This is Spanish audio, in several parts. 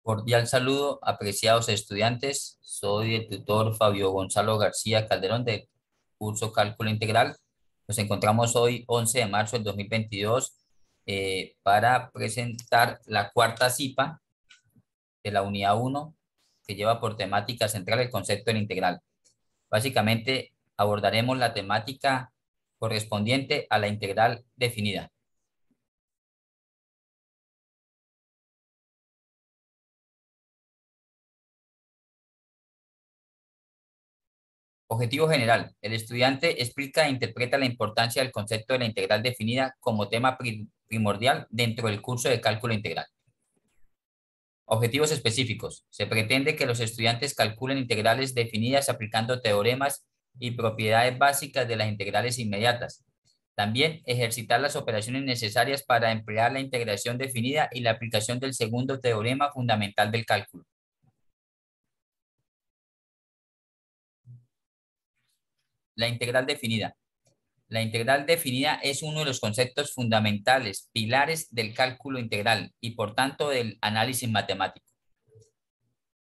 Cordial saludo, apreciados estudiantes. Soy el tutor Fabio Gonzalo García Calderón del curso Cálculo Integral. Nos encontramos hoy, 11 de marzo del 2022, para presentar la cuarta CIPA de la unidad 1, que lleva por temática central el concepto del integral. Básicamente, abordaremos la temática correspondiente a la integral definida. Objetivo general. El estudiante explica e interpreta la importancia del concepto de la integral definida como tema primordial dentro del curso de cálculo integral. Objetivos específicos. Se pretende que los estudiantes calculen integrales definidas aplicando teoremas y propiedades básicas de las integrales inmediatas. También ejercitar las operaciones necesarias para emplear la integración definida y la aplicación del segundo teorema fundamental del cálculo. La integral definida. La integral definida es uno de los conceptos fundamentales, pilares del cálculo integral y por tanto del análisis matemático.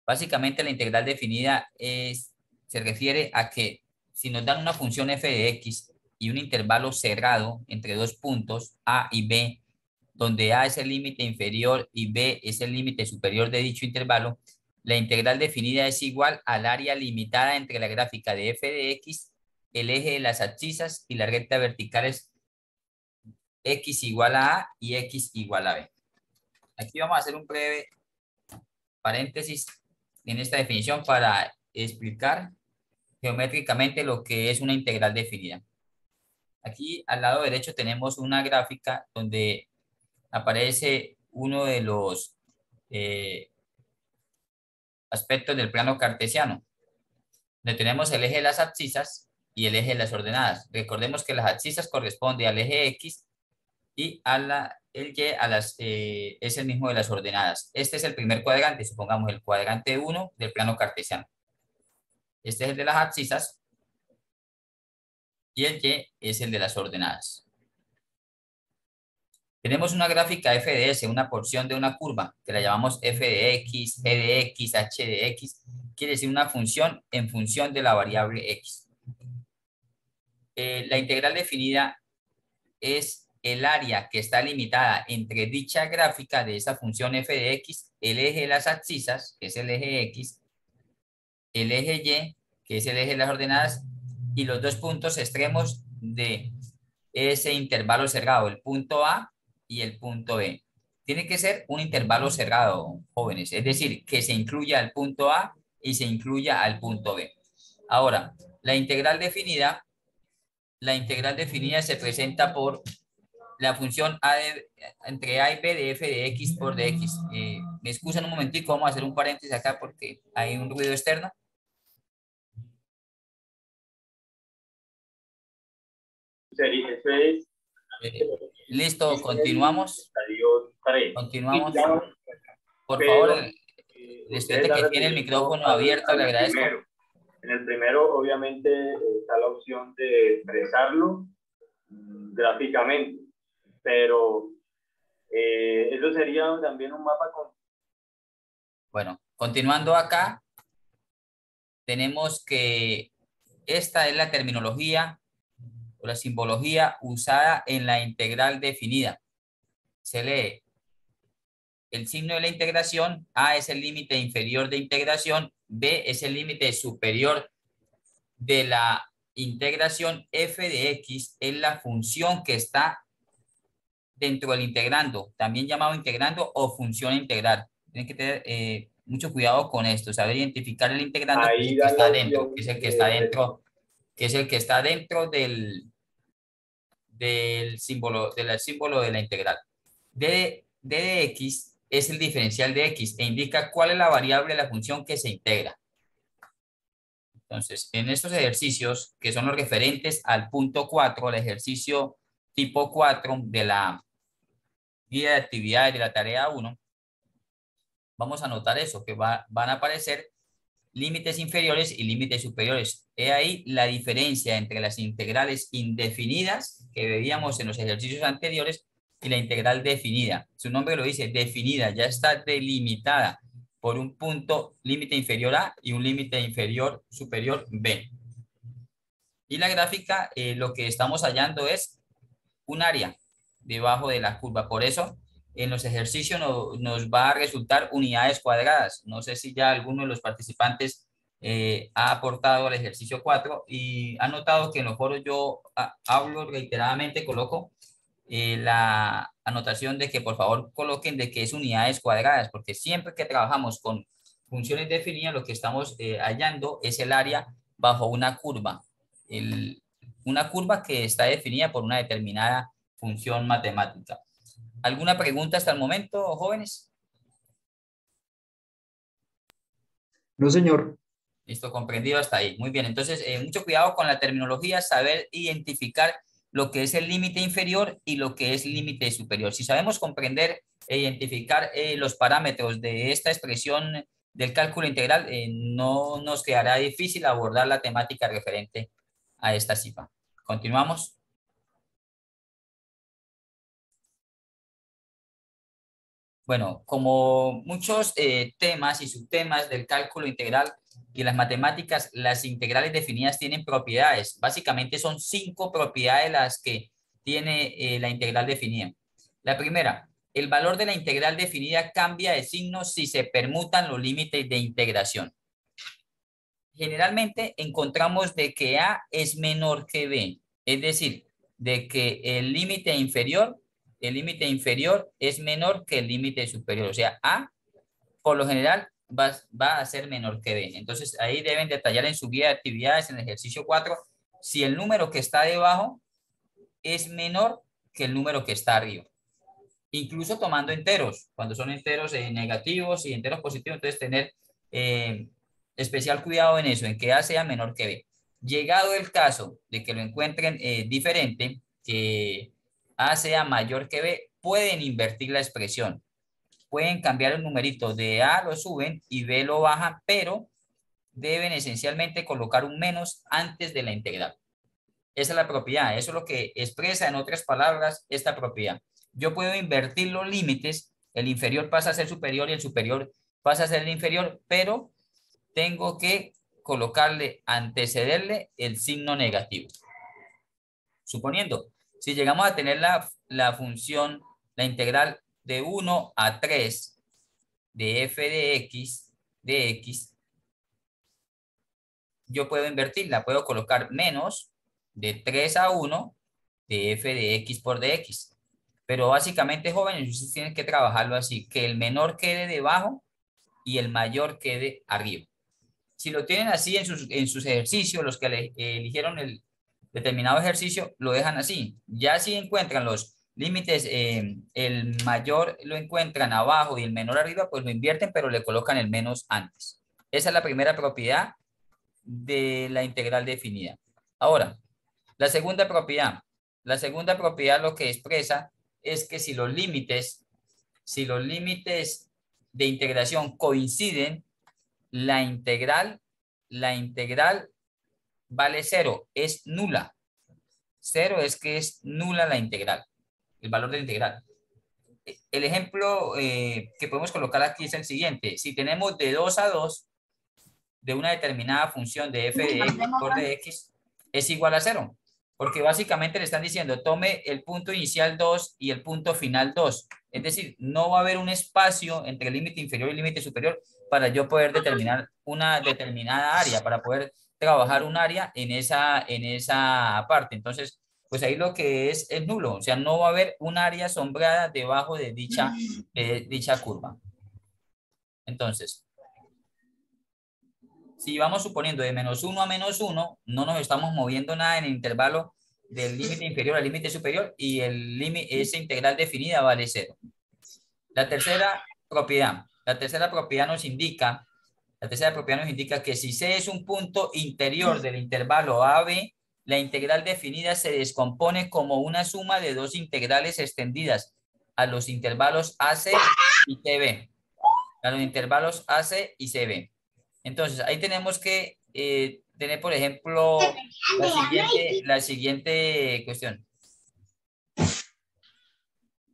Básicamente la integral definida se refiere a que si nos dan una función f de x y un intervalo cerrado entre dos puntos a y b, donde a es el límite inferior y b es el límite superior de dicho intervalo, la integral definida es igual al área limitada entre la gráfica de f de x, el eje de las abscisas y la recta vertical es x igual a y x igual a b. Aquí vamos a hacer un breve paréntesis en esta definición para explicar geométricamente lo que es una integral definida. Aquí al lado derecho tenemos una gráfica donde aparece uno de los aspectos del plano cartesiano, donde tenemos el eje de las abscisas y el eje de las ordenadas. Recordemos que las abscisas corresponde al eje X y el Y es el mismo de las ordenadas. Este es el primer cuadrante, supongamos el cuadrante 1 del plano cartesiano. Este es el de las abscisas y el Y es el de las ordenadas. Tenemos una gráfica f de s, una porción de una curva, que la llamamos f de x, g de x, h de x, quiere decir una función en función de la variable x. La integral definida es el área que está limitada entre dicha gráfica de esa función f de x, el eje de las abscisas, que es el eje x, el eje y, que es el eje de las ordenadas, y los dos puntos extremos de ese intervalo cerrado, el punto A y el punto B. Tiene que ser un intervalo cerrado, jóvenes, es decir, que se incluya al punto A y se incluya al punto B. Ahora, la integral definida se presenta por la función entre a y b de f de x por dx. Me excusan un momentico, vamos a hacer un paréntesis acá porque hay un ruido externo. Listo, continuamos. Continuamos. Por favor, el estudiante que tiene el micrófono abierto, le agradezco. En el primero, obviamente, está la opción de expresarlo gráficamente, pero eso sería también un mapa con... Bueno, continuando acá, tenemos que esta es la terminología o la simbología usada en la integral definida. Se lee el signo de la integración, a es el límite inferior de integración, b es el límite superior de la integración, f de x es la función que está dentro del integrando, también llamado integrando o función integral. Tienen que tener mucho cuidado con esto, saber identificar el integrando, que es el que está dentro, que es el que está dentro, que es el que está dentro del símbolo, del símbolo de la integral. D de x es el diferencial de x e indica cuál es la variable de la función que se integra. Entonces, en estos ejercicios, que son los referentes al punto 4, el ejercicio tipo 4 de la guía de actividades de la tarea 1, vamos a notar eso, que van a aparecer límites inferiores y límites superiores. He ahí la diferencia entre las integrales indefinidas que veíamos en los ejercicios anteriores y la integral definida. Su nombre lo dice, definida, ya está delimitada. por un punto límite inferior A y un límite inferior superior B. Y la gráfica, lo que estamos hallando es un área debajo de la curva. Por eso, en los ejercicios nos va a resultar unidades cuadradas. No sé si ya alguno de los participantes ha aportado al ejercicio 4 y ha notado que en los foros yo hablo reiteradamente, coloco la anotación de que por favor coloquen de que es unidades cuadradas, porque siempre que trabajamos con funciones definidas, lo que estamos hallando es el área bajo una curva. Una curva que está definida por una determinada función matemática. ¿Alguna pregunta hasta el momento, jóvenes? No, señor. Listo, comprendido hasta ahí. Muy bien, entonces mucho cuidado con la terminología, saber identificar lo que es el límite inferior y lo que es límite superior. Si sabemos comprender e identificar los parámetros de esta expresión del cálculo integral, no nos quedará difícil abordar la temática referente a esta cifra. Continuamos. Bueno, como muchos temas y subtemas del cálculo integral y las matemáticas, las integrales definidas tienen propiedades. Básicamente son 5 propiedades las que tiene la integral definida. La primera, el valor de la integral definida cambia de signo si se permutan los límites de integración. Generalmente encontramos de que A es menor que B, es decir, de que el límite inferior es menor que el límite superior. O sea, A por lo general va a ser menor que B. Entonces ahí deben detallar en su guía de actividades en el ejercicio 4 si el número que está debajo es menor que el número que está arriba. Incluso tomando enteros, cuando son enteros negativos y enteros positivos, entonces tener especial cuidado en eso, en que A sea menor que B. Llegado el caso de que lo encuentren diferente, que A sea mayor que B, pueden invertir la expresión. Pueden cambiar el numerito, de A lo suben y B lo bajan, pero deben esencialmente colocar un menos antes de la integral. Esa es la propiedad, eso es lo que expresa en otras palabras esta propiedad. Yo puedo invertir los límites, el inferior pasa a ser superior y el superior pasa a ser el inferior, pero tengo que colocarle, antecederle el signo negativo. Suponiendo, si llegamos a tener la función, la integral de 1 a 3 de f de x, yo puedo invertirla, puedo colocar menos de 3 a 1 de f de x por dx. Pero básicamente, jóvenes, ustedes tienen que trabajarlo así, que el menor quede debajo y el mayor quede arriba. Si lo tienen así en sus ejercicios, los que eligieron el determinado ejercicio, lo dejan así. Ya si encuentran los límites, el mayor lo encuentran abajo y el menor arriba, pues lo invierten, pero le colocan el menos antes. Esa es la primera propiedad de la integral definida. Ahora, la segunda propiedad. La segunda propiedad lo que expresa es que si los límites de integración coinciden, la integral vale 0, es nula. 0 es que es nula la integral, el valor de la integral. El ejemplo que podemos colocar aquí es el siguiente. Si tenemos de 2 a 2 de una determinada función de f de x por dx es igual a 0. Porque básicamente le están diciendo, tome el punto inicial 2 y el punto final 2. Es decir, no va a haber un espacio entre el límite inferior y el límite superior para yo poder determinar una determinada área, para poder trabajar un área en esa parte. Entonces, pues ahí lo que es nulo. O sea, no va a haber un área sombreada debajo de dicha curva. Entonces, si vamos suponiendo de menos 1 a menos 1, no nos estamos moviendo nada en el intervalo del límite inferior al límite superior y esa integral definida vale 0. La tercera propiedad nos indica que si C es un punto interior del intervalo AB, la integral definida se descompone como una suma de dos integrales extendidas a los intervalos AC y CB. A los intervalos AC y CB. Entonces, ahí tenemos que tener, por ejemplo, la siguiente cuestión.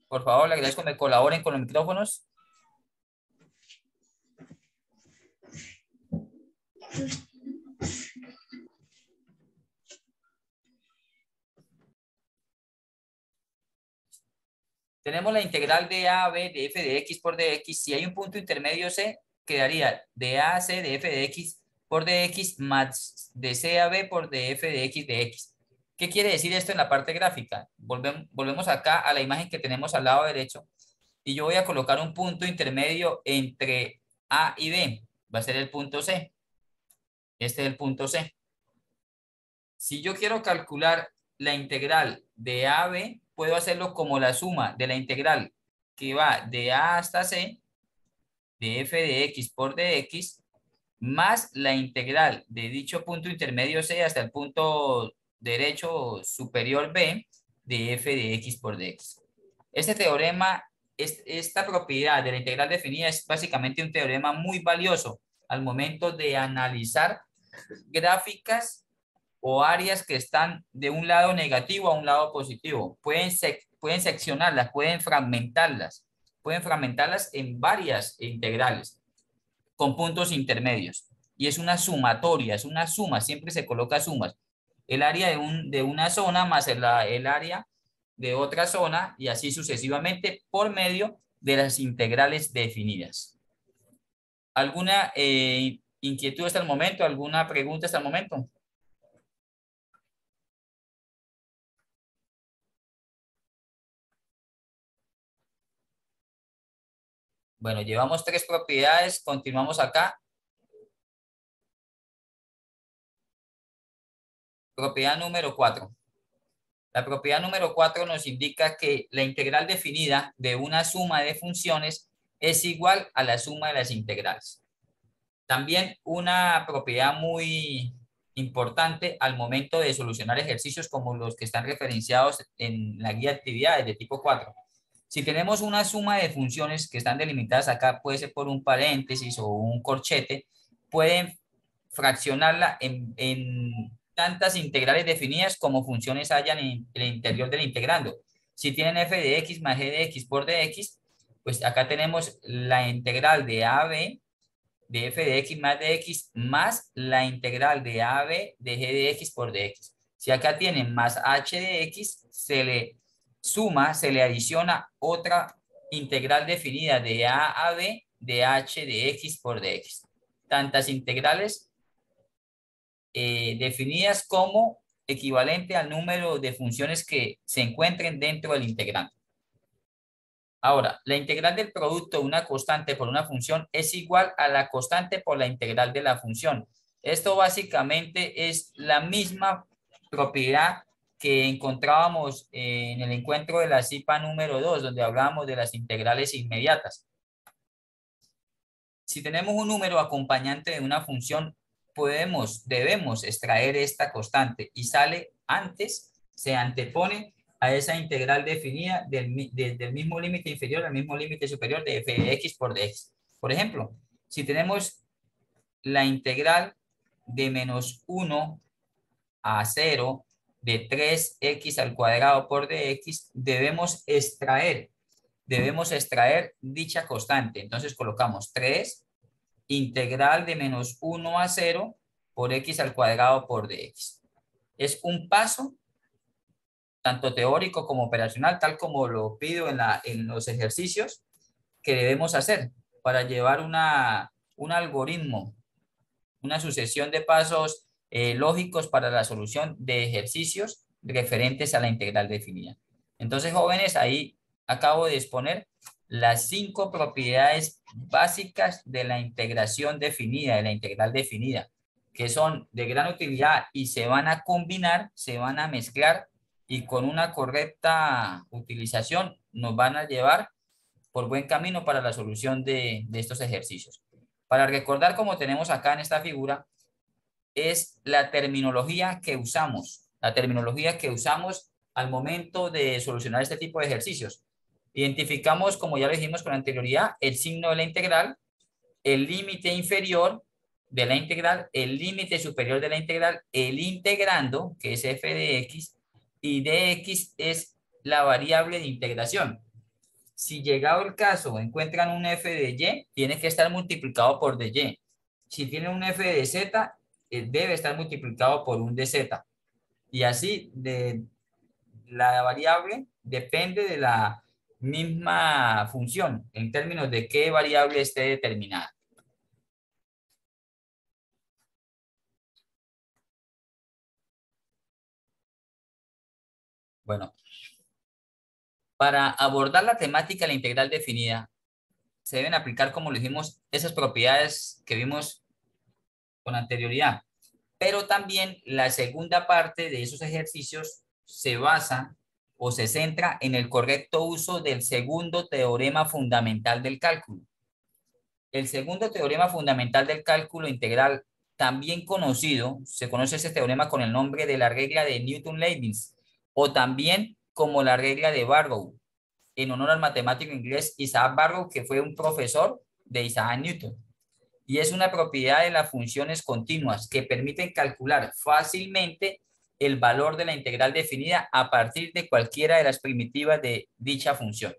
Por favor, le agradezco que me colaboren con los micrófonos. Tenemos la integral de a a b de f de x por dx. Si hay un punto intermedio c, quedaría de a a c de f de x por dx más de c a b por df de x de x. ¿Qué quiere decir esto en la parte gráfica? Volvemos acá a la imagen que tenemos al lado derecho y yo voy a colocar un punto intermedio entre a y b. Va a ser el punto c. Este es el punto c. Si yo quiero calcular la integral de a a b, puedo hacerlo como la suma de la integral que va de a hasta c de f de x por dx más la integral de dicho punto intermedio c hasta el punto derecho superior b de f de x por dx. Este teorema, esta propiedad de la integral definida es básicamente un teorema muy valioso al momento de analizar gráficas o áreas que están de un lado negativo a un lado positivo. Pueden seccionarlas, pueden fragmentarlas en varias integrales con puntos intermedios. Y es una sumatoria, es una suma, siempre se coloca sumas. El área de una zona más el área de otra zona y así sucesivamente por medio de las integrales definidas. ¿Alguna inquietud hasta el momento? ¿Alguna pregunta hasta el momento? Bueno, llevamos 3 propiedades, continuamos acá. Propiedad número 4. La propiedad número 4 nos indica que la integral definida de una suma de funciones es igual a la suma de las integrales. También una propiedad muy importante al momento de solucionar ejercicios como los que están referenciados en la guía de actividades de tipo 4. Si tenemos una suma de funciones que están delimitadas acá, puede ser por un paréntesis o un corchete, pueden fraccionarla en tantas integrales definidas como funciones hayan en el interior del integrando. Si tienen f de x más g de x por dx, pues acá tenemos la integral de a a b de f de x más dx más la integral de a a b de g de x por dx. Si acá tienen más h de x, se le suma, se le adiciona otra integral definida de a a b de h de x por dx. Tantas integrales definidas como equivalente al número de funciones que se encuentren dentro del integrante. Ahora, la integral del producto de una constante por una función es igual a la constante por la integral de la función. Esto básicamente es la misma propiedad que encontrábamos en el encuentro de la CIPA número 2, donde hablábamos de las integrales inmediatas. Si tenemos un número acompañante de una función, debemos extraer esta constante y sale antes, se antepone a esa integral definida del mismo límite inferior al mismo límite superior de f de x por dx. Por ejemplo, si tenemos la integral de menos 1 a 0 de 3x al cuadrado por dx, debemos extraer dicha constante. Entonces colocamos 3 integral de menos 1 a 0 por x al cuadrado por dx. Es un paso tanto teórico como operacional, tal como lo pido en los ejercicios que debemos hacer para llevar un algoritmo, una sucesión de pasos lógicos para la solución de ejercicios referentes a la integral definida. Entonces, jóvenes, ahí acabo de exponer las 5 propiedades básicas de la integración definida, de la integral definida, que son de gran utilidad y se van a combinar, se van a mezclar y con una correcta utilización nos van a llevar por buen camino para la solución de estos ejercicios. Para recordar, como tenemos acá en esta figura, es la terminología que usamos al momento de solucionar este tipo de ejercicios. Identificamos, como ya lo dijimos con anterioridad, el signo de la integral, el límite inferior de la integral, el límite superior de la integral, el integrando, que es f de x, y dx es la variable de integración. Si llegado el caso encuentran un f de y, tiene que estar multiplicado por dy. si tiene un f de z, debe estar multiplicado por un de z. Y así la variable depende de la misma función en términos de qué variable esté determinada. Bueno, para abordar la temática de la integral definida, se deben aplicar, como lo dijimos, esas propiedades que vimos con anterioridad. Pero también la segunda parte de esos ejercicios se basa o se centra en el correcto uso del segundo teorema fundamental del cálculo. El segundo teorema fundamental del cálculo integral, también conocido, se conoce ese teorema con el nombre de la regla de Newton-Leibniz o también como la regla de Barrow, en honor al matemático inglés Isaac Barrow, que fue un profesor de Isaac Newton. Y es una propiedad de las funciones continuas que permiten calcular fácilmente el valor de la integral definida a partir de cualquiera de las primitivas de dicha función.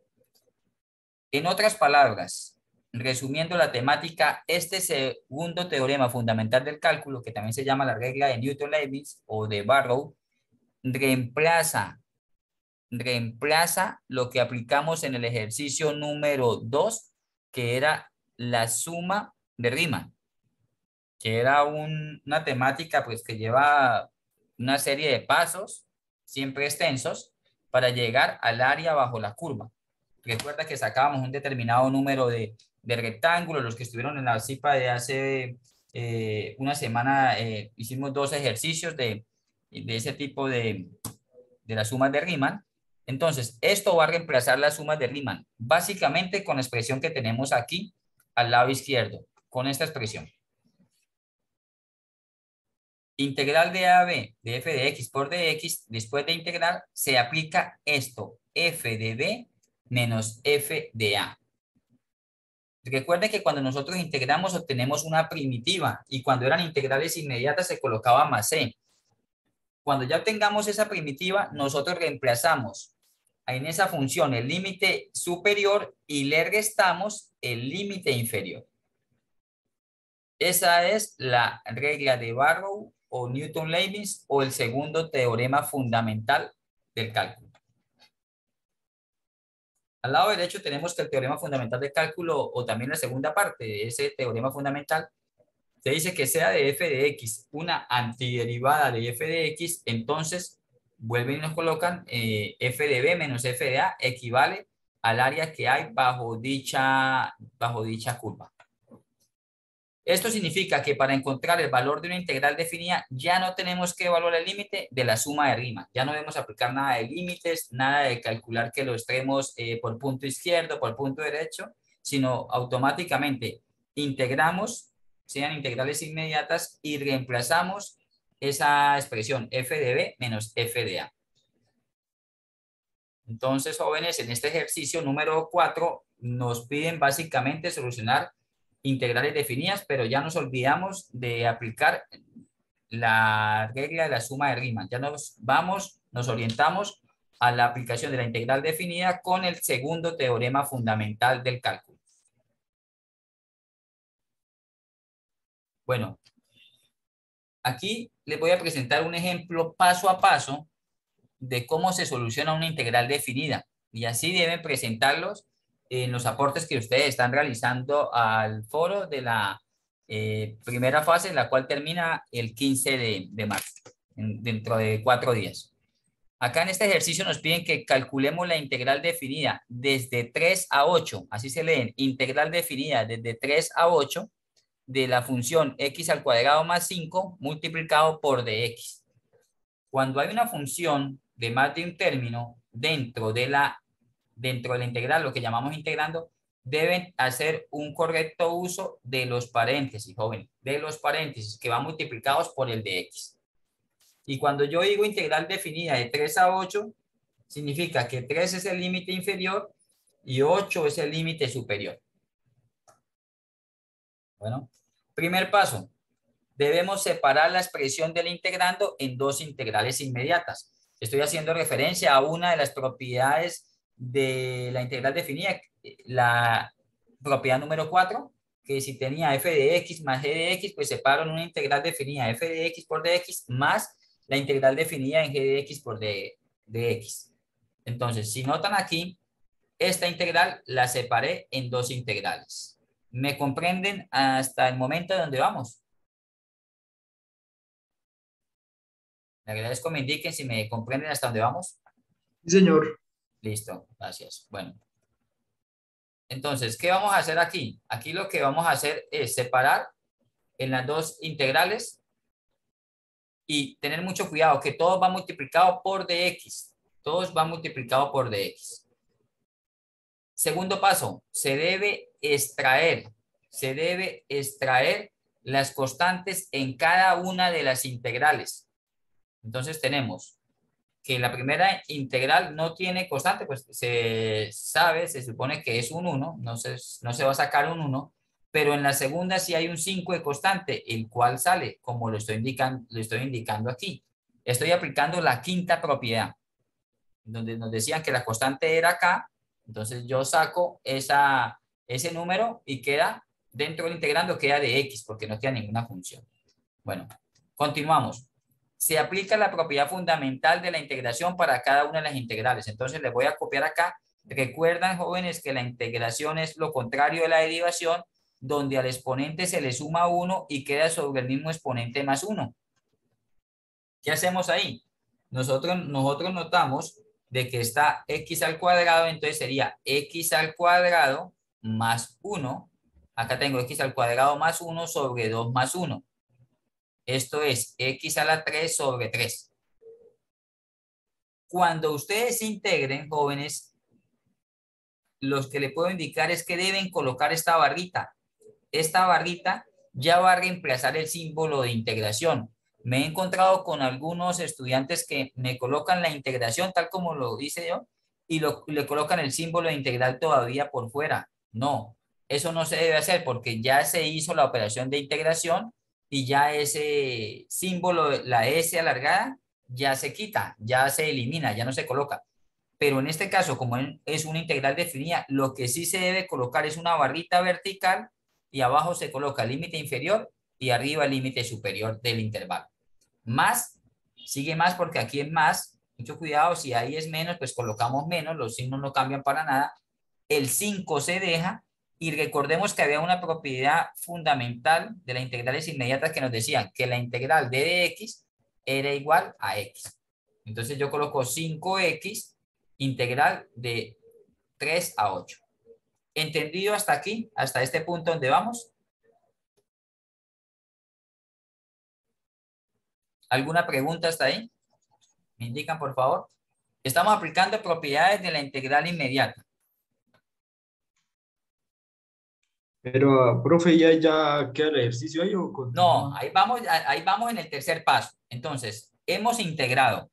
En otras palabras, resumiendo la temática, este segundo teorema fundamental del cálculo, que también se llama la regla de Newton-Leibniz o de Barrow, reemplaza lo que aplicamos en el ejercicio número 2, que era la suma de Riemann, que era una temática pues que lleva una serie de pasos siempre extensos para llegar al área bajo la curva. Recuerda que sacábamos un determinado número de rectángulos. Los que estuvieron en la CIPA de hace una semana hicimos 2 ejercicios de ese tipo de las sumas de Riemann. Entonces, esto va a reemplazar las sumas de Riemann, básicamente con la expresión que tenemos aquí al lado izquierdo, con esta expresión. Integral de AB de f de x por dx, después de integrar, se aplica esto, f de b menos f de a. Recuerden que cuando nosotros integramos obtenemos una primitiva y cuando eran integrales inmediatas se colocaba más c. Cuando ya obtengamos esa primitiva, nosotros reemplazamos en esa función el límite superior y le restamos el límite inferior. Esa es la regla de Barrow o Newton-Leibniz o el segundo teorema fundamental del cálculo. Al lado derecho tenemos que el teorema fundamental del cálculo o también la segunda parte de ese teorema fundamental se dice que sea de f de x una antiderivada de f de x, entonces vuelven y nos colocan f de b menos f de a equivale al área que hay bajo dicha curva. Esto significa que para encontrar el valor de una integral definida ya no tenemos que evaluar el límite de la suma de Riemann. Ya no debemos aplicar nada de límites, nada de calcular que los extremos por punto izquierdo, por punto derecho, sino automáticamente integramos, sean integrales inmediatas, y reemplazamos esa expresión f de b menos f de a. Entonces, jóvenes, en este ejercicio número 4 nos piden básicamente solucionar integrales definidas, pero ya nos olvidamos de aplicar la regla de la suma de Riemann. Ya nos orientamos a la aplicación de la integral definida con el segundo teorema fundamental del cálculo. Bueno, aquí les voy a presentar un ejemplo paso a paso de cómo se soluciona una integral definida, y así deben presentarlos en los aportes que ustedes están realizando al foro de la primera fase, la cual termina el 15 de marzo, dentro de 4 días. Acá en este ejercicio nos piden que calculemos la integral definida desde 3 a 8, así se leen, integral definida desde 3 a 8 de la función x al cuadrado más 5 multiplicado por dx. Cuando hay una función de más de un término dentro de la integral, lo que llamamos integrando, deben hacer un correcto uso de los paréntesis, jóvenes, de los paréntesis que van multiplicados por el de x. Y cuando yo digo integral definida de 3 a 8, significa que 3 es el límite inferior y 8 es el límite superior. Bueno, primer paso. Debemos separar la expresión del integrando en 2 integrales inmediatas. Estoy haciendo referencia a una de las propiedades de la integral definida, la propiedad número 4, que si tenía f de x más g de x, pues separo en una integral definida f de x por dx más la integral definida en g de x por dx. Entonces, si notan aquí, esta integral la separé en dos integrales. ¿Me comprenden hasta el momento donde vamos? Le agradezco me indiquen si me comprenden hasta dónde vamos. Sí, señor. Listo, gracias. Bueno. Entonces, ¿qué vamos a hacer aquí? Aquí lo que vamos a hacer es separar en las dos integrales y tener mucho cuidado que todo va multiplicado por dx. Todos van multiplicado por dx. Segundo paso, se debe extraer las constantes en cada una de las integrales. Entonces tenemos que la primera integral no tiene constante, pues se sabe, se supone que es un 1, no se va a sacar un 1, pero en la segunda sí hay un 5 de constante, el cual sale, como lo estoy indicando aquí. Estoy aplicando la quinta propiedad, donde nos decían que la constante era acá, entonces yo saco ese número y queda dentro del integrando, queda de x, porque no queda ninguna función. Bueno, continuamos. Se aplica la propiedad fundamental de la integración para cada una de las integrales. Entonces les voy a copiar acá. Recuerdan, jóvenes, que la integración es lo contrario de la derivación, donde al exponente se le suma 1 y queda sobre el mismo exponente más 1. ¿Qué hacemos ahí? Nosotros notamos de que está x al cuadrado, entonces sería x al cuadrado más 1. Acá tengo x al cuadrado más 1 sobre 2 más 1. Esto es x a la 3 sobre 3. Cuando ustedes integren, jóvenes, los que le puedo indicar es que deben colocar esta barrita. Esta barrita ya va a reemplazar el símbolo de integración. Me he encontrado con algunos estudiantes que me colocan la integración tal como lo hice yo y le colocan el símbolo de integral todavía por fuera. No, eso no se debe hacer porque ya se hizo la operación de integración y ya ese símbolo, la S alargada, ya se quita, ya se elimina, ya no se coloca. Pero en este caso, como es una integral definida, lo que sí se debe colocar es una barrita vertical y abajo se coloca el límite inferior y arriba el límite superior del intervalo. Más, sigue más porque aquí es más, mucho cuidado, si ahí es menos, pues colocamos menos, los signos no cambian para nada. El 5 se deja y recordemos que había una propiedad fundamental de las integrales inmediatas que nos decían que la integral de dx era igual a x. Entonces yo coloco 5x integral de 3 a 8. ¿Entendido hasta aquí? ¿Hasta este punto donde vamos? ¿Alguna pregunta hasta ahí? ¿Me indican, por favor? Estamos aplicando propiedades de la integral inmediata. Pero, profe, ¿ya queda el ejercicio ahí o No, continúa? ahí vamos en el tercer paso. Entonces, hemos integrado.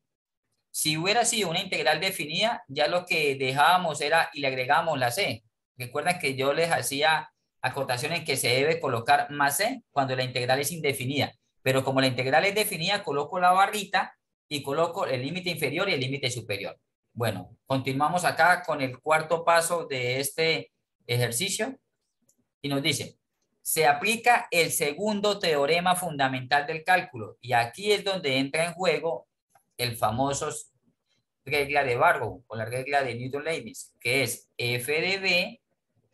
Si hubiera sido una integral definida, ya lo que dejábamos era y le agregamos la c. Recuerden que yo les hacía acotación en que se debe colocar más c cuando la integral es indefinida. Pero como la integral es definida, coloco la barrita y coloco el límite inferior y el límite superior. Bueno, continuamos acá con el cuarto paso de este ejercicio y nos dice, se aplica el segundo teorema fundamental del cálculo y aquí es donde entra en juego el famoso regla de Barrow o la regla de Newton-Lewis, que es f de b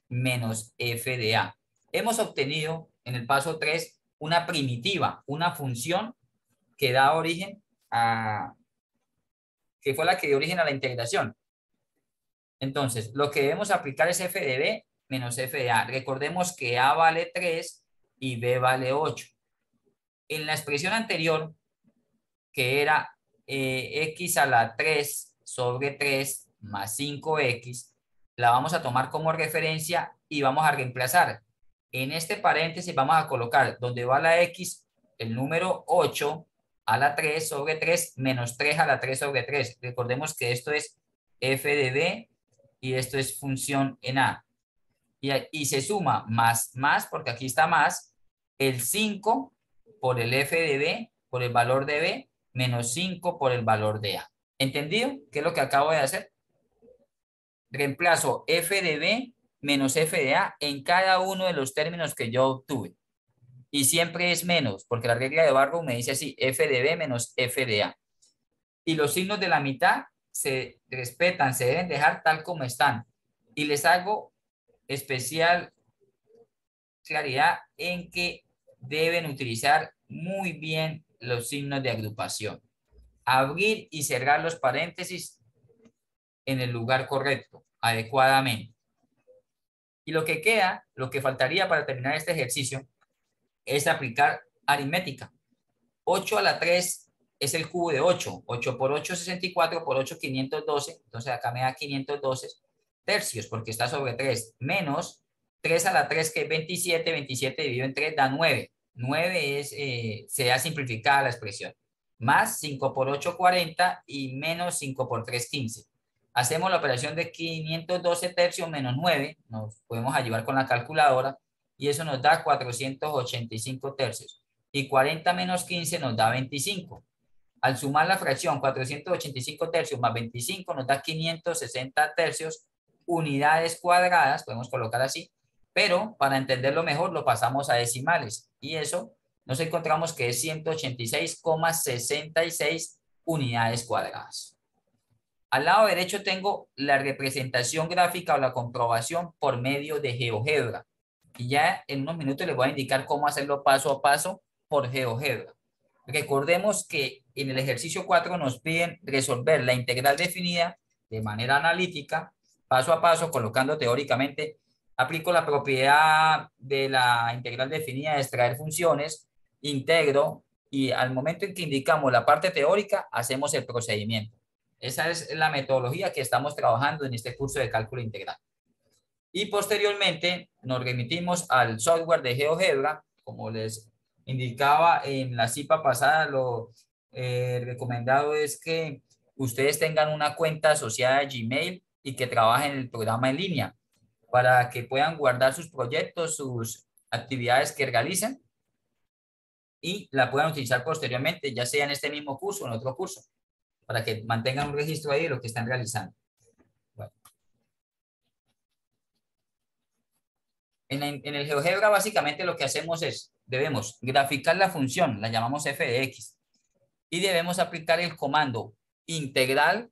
menos f de a. Hemos obtenido en el paso 3 una primitiva, una función que da origen a, que fue la que dio origen a la integración. Entonces, lo que debemos aplicar es f de b menos f de a. Recordemos que a vale 3 y b vale 8. En la expresión anterior, que era x a la 3 sobre 3 más 5x, la vamos a tomar como referencia y vamos a reemplazar. En este paréntesis vamos a colocar donde va la x, el número 8 a la 3 sobre 3 menos 3 a la 3 sobre 3. Recordemos que esto es f de b y esto es función en a. Y se suma más, porque aquí está más, el 5 por el f de b, por el valor de b, menos 5 por el valor de a. ¿Entendido? ¿Qué es lo que acabo de hacer? Reemplazo f de b menos f de a en cada uno de los términos que yo obtuve. Y siempre es menos, porque la regla de Barrow me dice así, f de b menos f de a. Y los signos de la mitad se respetan, se deben dejar tal como están. Y les hago especial claridad en que deben utilizar muy bien los signos de agrupación. Abrir y cerrar los paréntesis en el lugar correcto, adecuadamente. Y lo que queda, lo que faltaría para terminar este ejercicio, es aplicar aritmética. 8 a la 3 es el cubo de 8. 8 por 8, 64, por 8, 512. Entonces acá me da 512 tercios, porque está sobre 3. Menos 3 a la 3, que es 27. 27 dividido en 3 da 9. 9 es, se ha simplificado la expresión. Más 5 por 8, 40. Y menos 5 por 3, 15. Hacemos la operación de 512 tercios menos 9. Nos podemos ayudar con la calculadora. Y eso nos da 485 tercios. Y 40 menos 15 nos da 25. Al sumar la fracción 485 tercios más 25 nos da 560 tercios unidades cuadradas, podemos colocar así, pero para entenderlo mejor lo pasamos a decimales y eso nos encontramos que es 186,66 unidades cuadradas. Al lado derecho tengo la representación gráfica o la comprobación por medio de GeoGebra. Y ya en unos minutos les voy a indicar cómo hacerlo paso a paso por GeoGebra. Recordemos que en el ejercicio 4 nos piden resolver la integral definida de manera analítica, paso a paso, colocando teóricamente, aplico la propiedad de la integral definida de extraer funciones, integro, y al momento en que indicamos la parte teórica, hacemos el procedimiento. Esa es la metodología que estamos trabajando en este curso de cálculo integral. Y posteriormente nos remitimos al software de GeoGebra. Como les indicaba en la CIPA pasada, lo recomendado es que ustedes tengan una cuenta asociada a Gmail y que trabajen en el programa en línea para que puedan guardar sus proyectos, sus actividades que realicen y la puedan utilizar posteriormente, ya sea en este mismo curso o en otro curso, para que mantengan un registro ahí de lo que están realizando. Bueno. En el GeoGebra básicamente lo que hacemos es, debemos graficar la función, la llamamos f de x, y debemos aplicar el comando integral.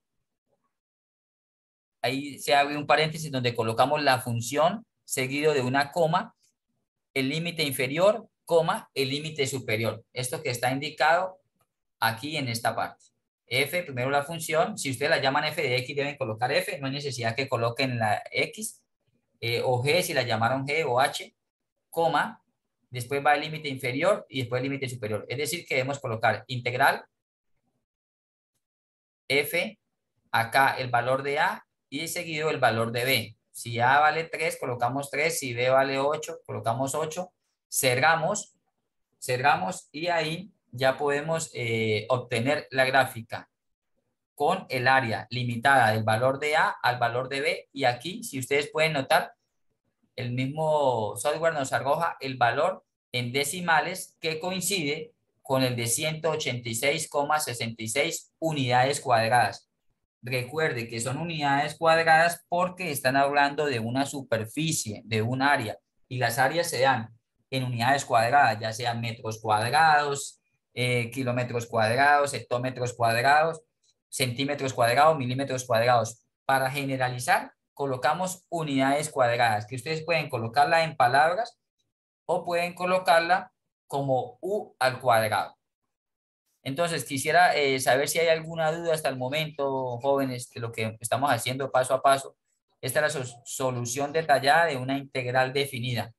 Ahí se abre un paréntesis donde colocamos la función seguido de una coma, el límite inferior, coma, el límite superior. Esto que está indicado aquí en esta parte. F, primero la función. Si ustedes la llaman f de x, deben colocar f. No hay necesidad que coloquen la x. O g, si la llamaron g o h, coma. Después va el límite inferior y después el límite superior. Es decir, que debemos colocar integral, f, acá el valor de a y seguido el valor de b. Si a vale 3, colocamos 3. Si b vale 8, colocamos 8. Cerramos y ahí ya podemos obtener la gráfica con el área limitada del valor de A al valor de B. Y aquí, si ustedes pueden notar, el mismo software nos arroja el valor en decimales que coincide con el de 186,66 unidades cuadradas. Recuerde que son unidades cuadradas porque están hablando de una superficie, de un área, y las áreas se dan en unidades cuadradas, ya sean metros cuadrados, kilómetros cuadrados, hectómetros cuadrados, centímetros cuadrados, milímetros cuadrados. Para generalizar, colocamos unidades cuadradas, que ustedes pueden colocarla en palabras o pueden colocarla como u al cuadrado. Entonces, quisiera saber si hay alguna duda hasta el momento, jóvenes, de lo que estamos haciendo paso a paso. Esta es la solución detallada de una integral definida.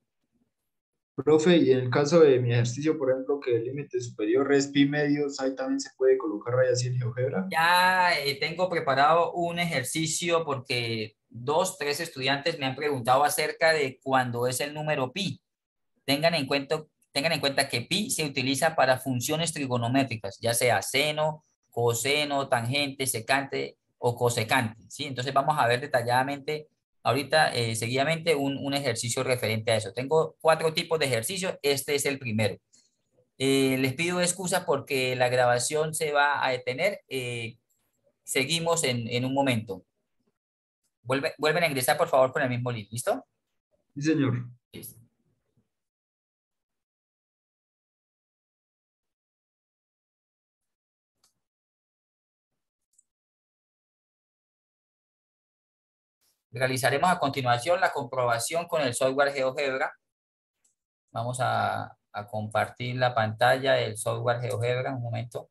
Profe, y en el caso de mi ejercicio, por ejemplo, que el límite superior es pi medios, ahí también se puede colocar ahí así en GeoGebra. Ya tengo preparado un ejercicio porque 2, 3 estudiantes me han preguntado acerca de cuándo es el número pi. Tengan en cuenta que pi se utiliza para funciones trigonométricas, ya sea seno, coseno, tangente, secante o cosecante, ¿sí? Entonces vamos a ver detalladamente ahorita, seguidamente, un ejercicio referente a eso. Tengo 4 tipos de ejercicios, este es el primero. Les pido excusa porque la grabación se va a detener. Seguimos en un momento. Vuelven a ingresar, por favor, con el mismo link. ¿Listo? Sí, señor. Listo. Realizaremos a continuación la comprobación con el software GeoGebra. Vamos a compartir la pantalla del software GeoGebra un momento.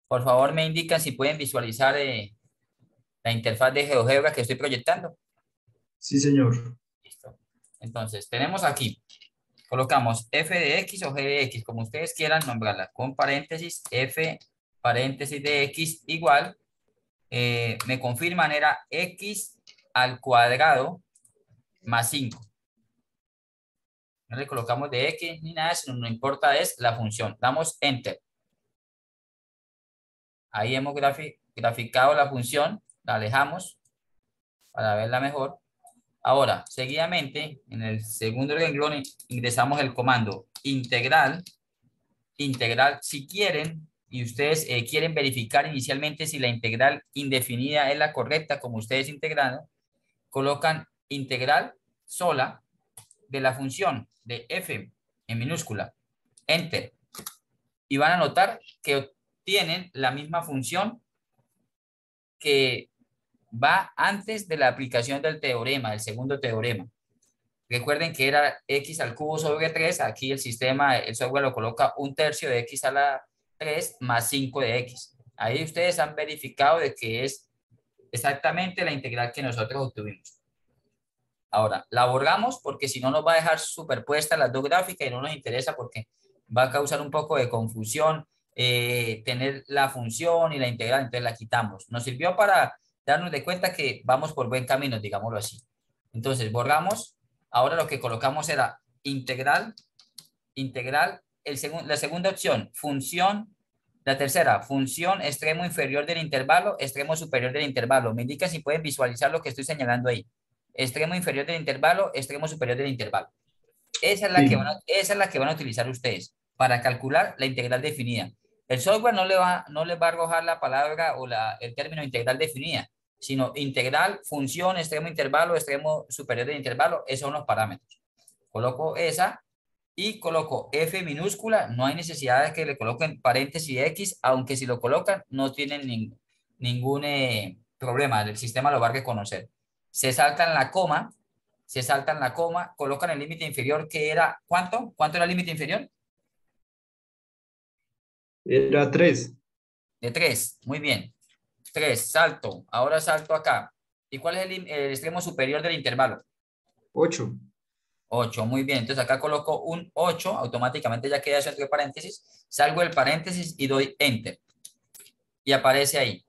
Por favor, me indican si pueden visualizar la interfaz de GeoGebra que estoy proyectando. Sí, señor. Listo. Entonces, tenemos aquí, colocamos f de x o g de x, como ustedes quieran nombrarla, con paréntesis, f paréntesis de x igual, me confirman era x al cuadrado más 5. No le colocamos de x ni nada, sino no importa es la función. Damos enter. Ahí hemos graficado la función, la alejamos para verla mejor. Ahora, seguidamente, en el segundo renglón ingresamos el comando integral. Integral, si quieren, y ustedes quieren verificar inicialmente si la integral indefinida es la correcta, como ustedes integraron, colocan integral sola de la función de f en minúscula, enter, y van a notar que obtienen la misma función que va antes de la aplicación del teorema, del segundo teorema. Recuerden que era x al cubo sobre 3, aquí el sistema, el software lo coloca 1/3 de x a la 3 más 5 de x. Ahí ustedes han verificado de que es exactamente la integral que nosotros obtuvimos. Ahora, la borramos porque si no nos va a dejar superpuestas las dos gráficas y no nos interesa porque va a causar un poco de confusión tener la función y la integral, entonces la quitamos. Nos sirvió para darnos de cuenta que vamos por buen camino, digámoslo así. Entonces, borramos. Ahora lo que colocamos era integral, la segunda opción, función, la tercera, función extremo inferior del intervalo, extremo superior del intervalo. Me indica si pueden visualizar lo que estoy señalando ahí. Extremo inferior del intervalo, extremo superior del intervalo. Esa es la que van a utilizar ustedes para calcular la integral definida. El software no les va a arrojar la palabra o el término integral definida, sino integral, función, extremo intervalo, extremo superior del intervalo. Esos son los parámetros. Coloco esa y coloco F minúscula. No hay necesidad de que le coloquen paréntesis X, aunque si lo colocan no tienen ningún problema. El sistema lo va a reconocer. Se saltan la coma, colocan el límite inferior que era, ¿cuánto? ¿Cuánto era el límite inferior? Era 3. De 3, muy bien. 3, salto, ahora salto acá. ¿Y cuál es el extremo superior del intervalo? 8. 8, muy bien. Entonces acá coloco un 8, automáticamente ya queda eso entre paréntesis. Salgo del paréntesis y doy enter. Y aparece ahí.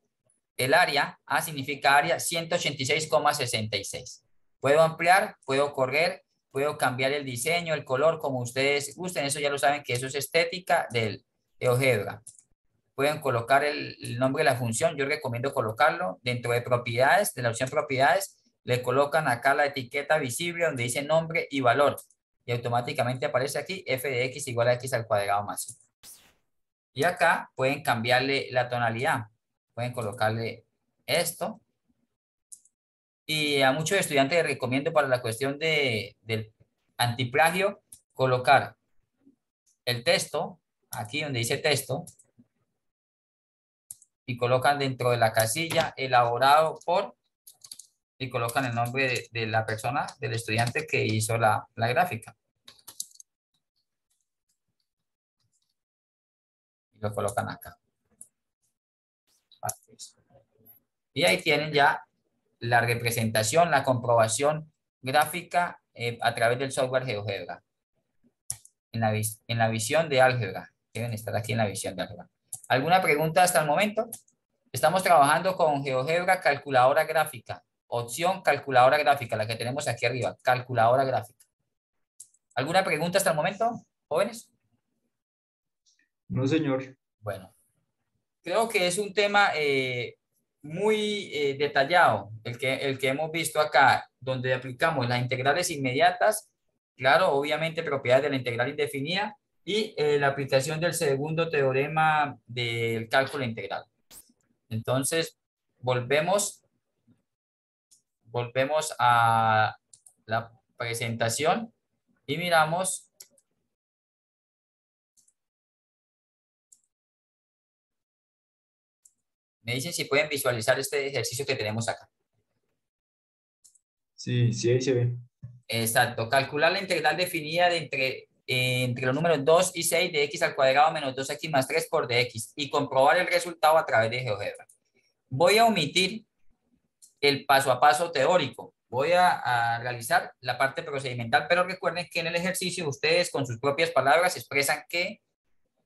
El área, A significa área 186,66. Puedo ampliar, puedo correr, puedo cambiar el diseño, el color, como ustedes gusten. Eso ya lo saben que eso es estética del GeoGebra. Pueden colocar el nombre de la función. Yo recomiendo colocarlo dentro de propiedades, de la opción propiedades. Le colocan acá la etiqueta visible donde dice nombre y valor. Y automáticamente aparece aquí f de x igual a x al cuadrado más 5. Y acá pueden cambiarle la tonalidad. Pueden colocarle esto. Y a muchos estudiantes les recomiendo para la cuestión del antiplagio colocar el texto, aquí donde dice texto, y colocan dentro de la casilla elaborado por, y colocan el nombre de la persona, del estudiante que hizo la gráfica. Y lo colocan acá. Y ahí tienen ya la representación, la comprobación gráfica a través del software GeoGebra. En la visión de álgebra. Deben estar aquí en la visión de álgebra. ¿Alguna pregunta hasta el momento? Estamos trabajando con GeoGebra calculadora gráfica. Opción calculadora gráfica, la que tenemos aquí arriba. Calculadora gráfica. ¿Alguna pregunta hasta el momento, jóvenes? No, señor. Bueno, creo que es un tema muy detallado el que hemos visto acá. donde aplicamos las integrales inmediatas, claro, obviamente propiedades de la integral indefinida y la aplicación del segundo teorema del cálculo integral. Entonces, volvemos a la presentación y miramos. Me dicen si pueden visualizar este ejercicio que tenemos acá. Sí, sí, ahí se ve. Exacto. Calcular la integral definida de entre los números 2 y 6 de x al cuadrado menos 2x más 3 por dx y comprobar el resultado a través de GeoGebra. Voy a omitir el paso a paso teórico. Voy a realizar la parte procedimental, pero recuerden que en el ejercicio ustedes con sus propias palabras expresan qué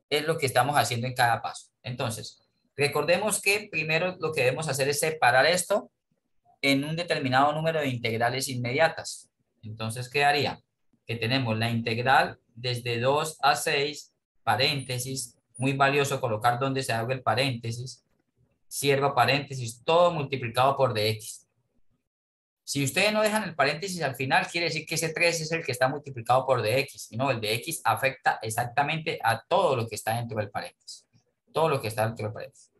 es lo que estamos haciendo en cada paso. Entonces, recordemos que primero lo que debemos hacer es separar esto en un determinado número de integrales inmediatas. Entonces quedaría que tenemos la integral desde 2 a 6, paréntesis, muy valioso colocar donde se abre el paréntesis, cierro paréntesis, todo multiplicado por dx. Si ustedes no dejan el paréntesis al final, quiere decir que ese 3 es el que está multiplicado por dx. Y no, el dx afecta exactamente a todo lo que está dentro del paréntesis. Todo lo que está dentro del paréntesis.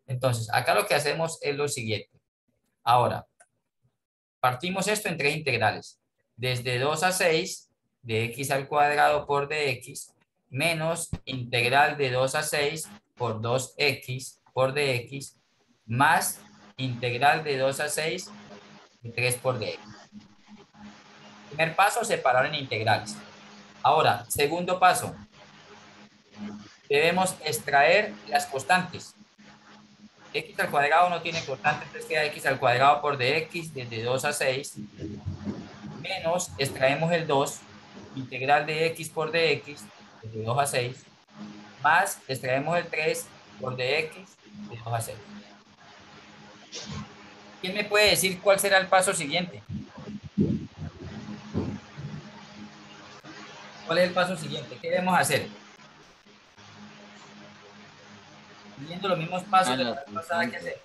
Entonces, acá lo que hacemos es lo siguiente. Ahora, partimos esto en tres integrales. Desde 2 a 6, de x al cuadrado por dx, menos integral de 2 a 6 por 2x por dx, más integral de 2 a 6 de 3 por dx. Primer paso, separar en integrales. Ahora, segundo paso, debemos extraer las constantes. X al cuadrado no tiene constante, entonces queda x al cuadrado por dx desde 2 a 6, menos, extraemos el 2, integral de x por dx desde 2 a 6, más, extraemos el 3 por dx de 2 a 6. ¿Quién me puede decir cuál será el paso siguiente? ¿Cuál es el paso siguiente? ¿Qué debemos hacer? Siguiendo los mismos pasos de la vez pasada que hacer.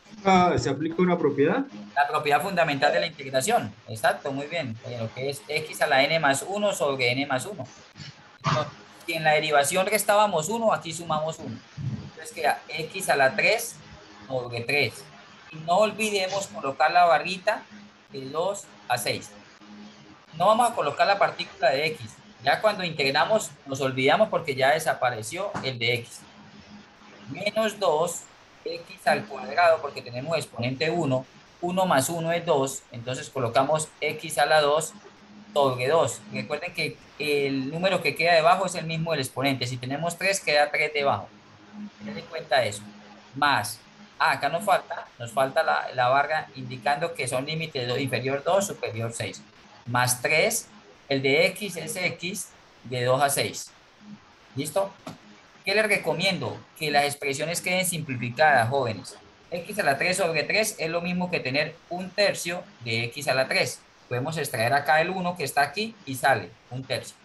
¿Se aplica una propiedad? La propiedad fundamental de la integración. Exacto, muy bien. Lo que es x a la n más 1 sobre n más 1. Entonces, si en la derivación restábamos 1, aquí sumamos 1. Entonces queda x a la 3 sobre 3. Y no olvidemos colocar la barrita de 2 a 6. No vamos a colocar la partícula de x. Ya cuando integramos nos olvidamos porque ya desapareció el de x. Menos 2 x al cuadrado porque tenemos exponente 1. 1 más 1 es 2. Entonces colocamos x a la 2 sobre 2. Recuerden que el número que queda debajo es el mismo del exponente. Si tenemos 3, queda 3 debajo. Ten en cuenta eso. Más. Acá nos falta la barra indicando que son límites de inferior 2, superior 6. Más 3, el de x es x de 2 a 6. ¿Listo? ¿Qué les recomiendo? Que las expresiones queden simplificadas, jóvenes. X a la 3 sobre 3 es lo mismo que tener un tercio de x a la 3. Podemos extraer acá el 1 que está aquí y sale un tercio.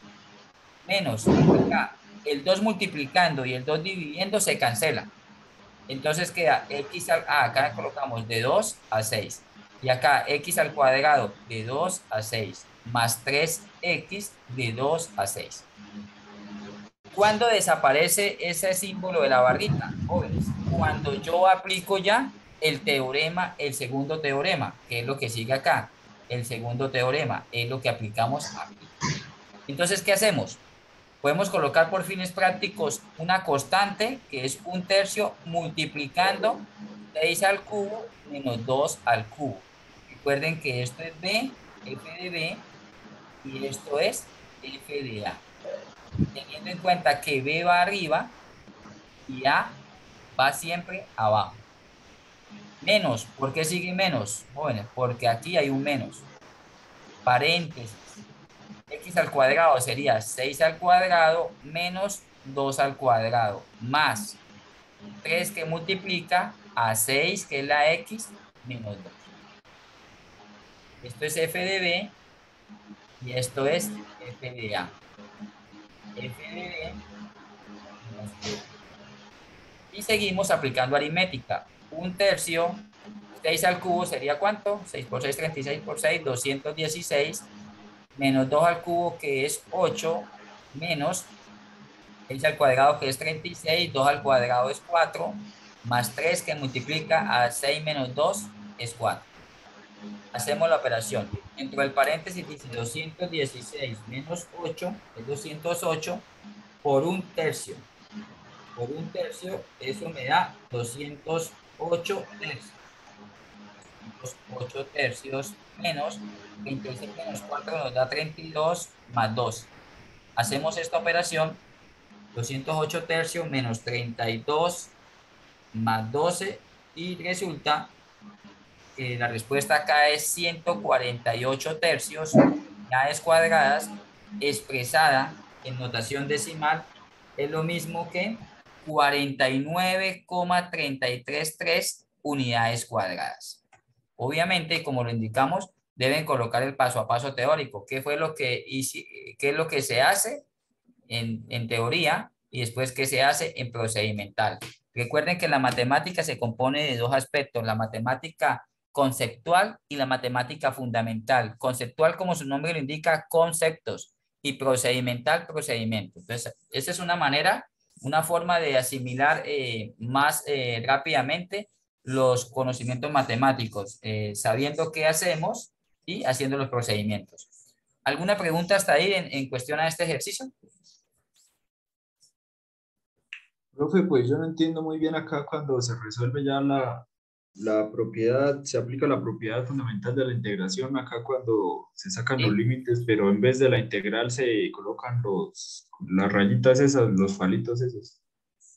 Menos acá, el 2 multiplicando y el 2 dividiendo se cancela. Entonces queda x acá colocamos de 2 a 6. Y acá x al cuadrado de 2 a 6 más 3x de 2 a 6. ¿Cuándo desaparece ese símbolo de la barrita, jóvenes? Cuando yo aplico ya el teorema, el segundo teorema, que es lo que sigue acá. El segundo teorema es lo que aplicamos aquí. Entonces, ¿qué hacemos? Podemos colocar por fines prácticos una constante que es un tercio multiplicando 6 al cubo menos 2 al cubo. Recuerden que esto es b, f de b, y esto es f de a. Teniendo en cuenta que b va arriba y a va siempre abajo. Menos, ¿por qué sigue menos? Bueno, porque aquí hay un menos. Paréntesis. X al cuadrado sería 6 al cuadrado menos 2 al cuadrado más 3 que multiplica a 6 que es la x menos 2. Esto es f de b y esto es f de a. F de b menos b. Y seguimos aplicando aritmética. Un tercio 6 al cubo sería ¿cuánto? 6 por 6, 36 por 6, 216, menos 2 al cubo que es 8, menos 6 al cuadrado que es 36, 2 al cuadrado es 4, más 3 que multiplica a 6 menos 2 es 4. Hacemos la operación. Dentro del paréntesis dice 216 menos 8 es 208 por un tercio. Por un tercio, eso me da 208 tercios. 208 tercios menos 36 menos 4 nos da 32 más 2. Hacemos esta operación, 208 tercios menos 32 más 12 y resulta que la respuesta acá es 148 tercios, unidades cuadradas, expresada en notación decimal, es lo mismo que 49,333 unidades cuadradas. Obviamente, como lo indicamos, deben colocar el paso a paso teórico. ¿Qué fue lo que qué es lo que se hace en teoría y después qué se hace en procedimental? Recuerden que la matemática se compone de dos aspectos, la matemática conceptual y la matemática fundamental. Conceptual, como su nombre lo indica, conceptos, y procedimental, procedimiento. Entonces, esa es una manera, una forma de asimilar más rápidamente los conocimientos matemáticos, sabiendo qué hacemos y haciendo los procedimientos. ¿Alguna pregunta hasta ahí en cuestión a este ejercicio? Profe, pues yo no entiendo muy bien acá cuando se resuelve ya la propiedad, se aplica la propiedad fundamental de la integración, acá cuando se sacan los Sí, límites, pero en vez de la integral se colocan las rayitas esas, los palitos esos.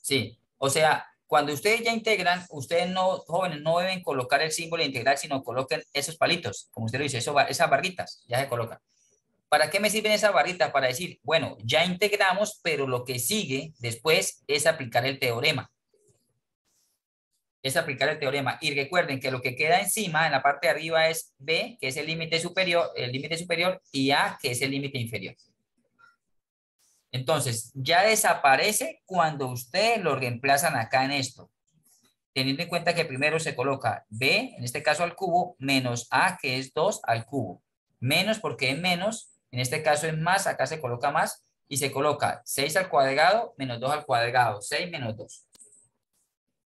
sí. O sea, cuando ustedes ya integran, ustedes no, jóvenes, no deben colocar el símbolo integral, sino coloquen esos palitos, como usted lo dice, esas barritas, ya se colocan. ¿Para qué me sirven esas barritas? Para decir, bueno, ya integramos, pero lo que sigue después es aplicar el teorema. Es aplicar el teorema. Y recuerden que lo que queda encima, en la parte de arriba, es B, que es el límite superior, y A, que es el límite inferior. Entonces, ya desaparece cuando ustedes lo reemplazan acá en esto. Teniendo en cuenta que primero se coloca B, en este caso al cubo, menos A, que es 2 al cubo. Menos porque es menos, en este caso es más, acá se coloca más, y se coloca 6 al cuadrado menos 2 al cuadrado, 6 menos 2.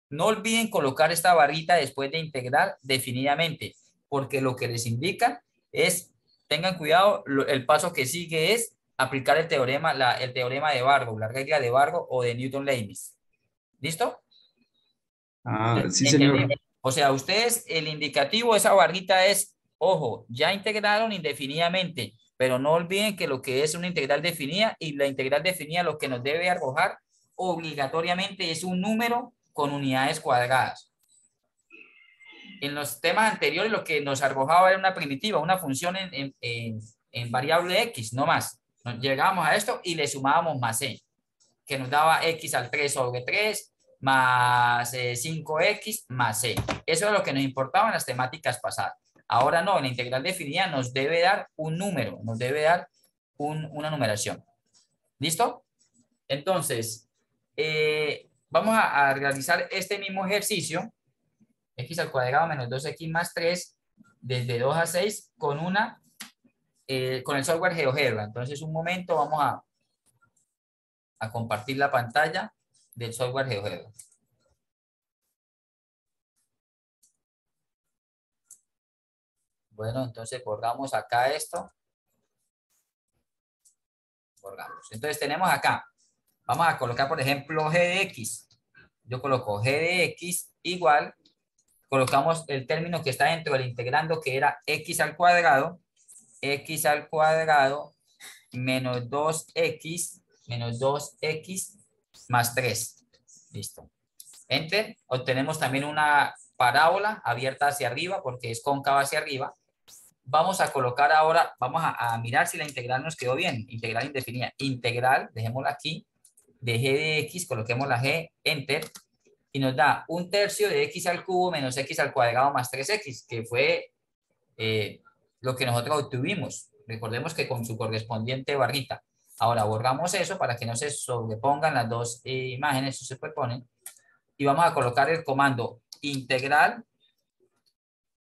No olviden colocar esta barrita después de integrar definidamente, porque lo que les indica es, tengan cuidado, el paso que sigue es aplicar el teorema, el teorema de Vargo, la regla de Vargo o de Newton-Leibniz. ¿Listo? Ah, sí, ¿Entendido? señor. O sea, ustedes, el indicativo, esa barrita es, ojo, ya integraron indefinidamente, pero no olviden que lo que es una integral definida y la integral definida lo que nos debe arrojar obligatoriamente es un número con unidades cuadradas. En los temas anteriores lo que nos arrojaba era una primitiva, una función en variable x, no más. Llegábamos a esto y le sumábamos más c, que nos daba x al 3 sobre 3 más 5x más c. Eso es lo que nos importaba en las temáticas pasadas. Ahora no, en la integral definida nos debe dar un número, nos debe dar una numeración. ¿Listo? Entonces, vamos a realizar este mismo ejercicio, x al cuadrado menos 2x más 3, desde 2 a 6, con el software GeoGebra. Entonces, un momento, vamos a compartir la pantalla del software GeoGebra. Bueno, entonces borramos acá esto. Borramos. Entonces tenemos acá, vamos a colocar, por ejemplo, g de x. Yo coloco g de x igual, colocamos el término que está dentro del integrando, que era x al cuadrado menos 2x más 3. Listo. Enter. Obtenemos también una parábola abierta hacia arriba porque es cóncava hacia arriba. Vamos a colocar ahora, vamos a mirar si la integral nos quedó bien. Integral indefinida. Integral, dejémosla aquí, de g de x, coloquemos la g, enter, y nos da un tercio de x al cubo menos x al cuadrado más 3x, que fue lo que nosotros obtuvimos. Recordemos que con su correspondiente barrita. Ahora borramos eso para que no se sobrepongan las dos imágenes, se superponen. Y vamos a colocar el comando integral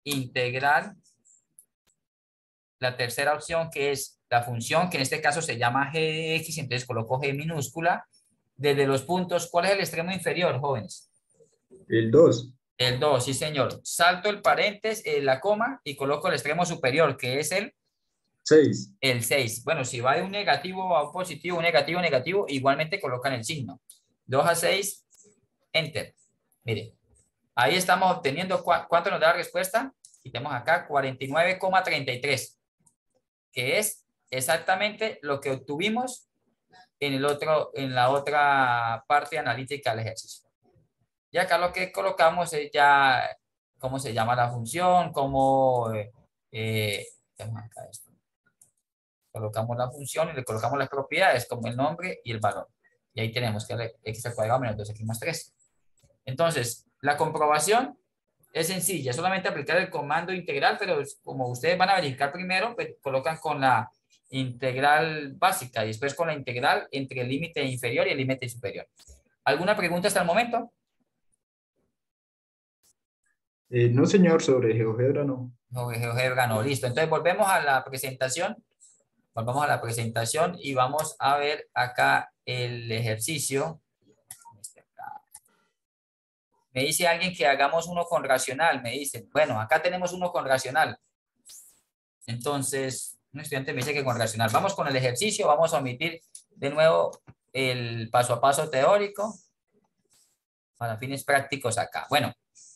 integral, la tercera opción que es la función que en este caso se llama g de x, entonces coloco g minúscula, desde los puntos, ¿cuál es el extremo inferior, jóvenes? El 2. El 2, sí señor. Salto el paréntesis, la coma y coloco el extremo superior que es el 6. el 6. Bueno, si va de un negativo a un positivo, un negativo, negativo, igualmente colocan el signo. 2 a 6, enter. Mire, ahí estamos obteniendo, ¿cuánto nos da la respuesta? Y tenemos acá 49,33, que es exactamente lo que obtuvimos en la otra parte analítica del ejercicio. Y acá lo que colocamos es ya cómo se llama la función, tenemos acá esto. Colocamos la función y le colocamos las propiedades como el nombre y el valor. Y ahí tenemos que x al cuadrado menos 2x más 3. Entonces, la comprobación es sencilla, solamente aplicar el comando integral, pero como ustedes van a verificar primero, pues colocan con la integral básica y después con la integral entre el límite inferior y el límite superior. ¿Alguna pregunta hasta el momento? No, señor, sobre GeoGebra no. No, GeoGebra no, listo. Entonces volvemos a la presentación. Volvamos a la presentación y vamos a ver acá el ejercicio. Me dice alguien que hagamos uno con racional. Me dice, bueno, acá tenemos uno con racional. Entonces, un estudiante me dice que con racional. Vamos con el ejercicio. Vamos a omitir de nuevo el paso a paso teórico para fines prácticos acá. Bueno,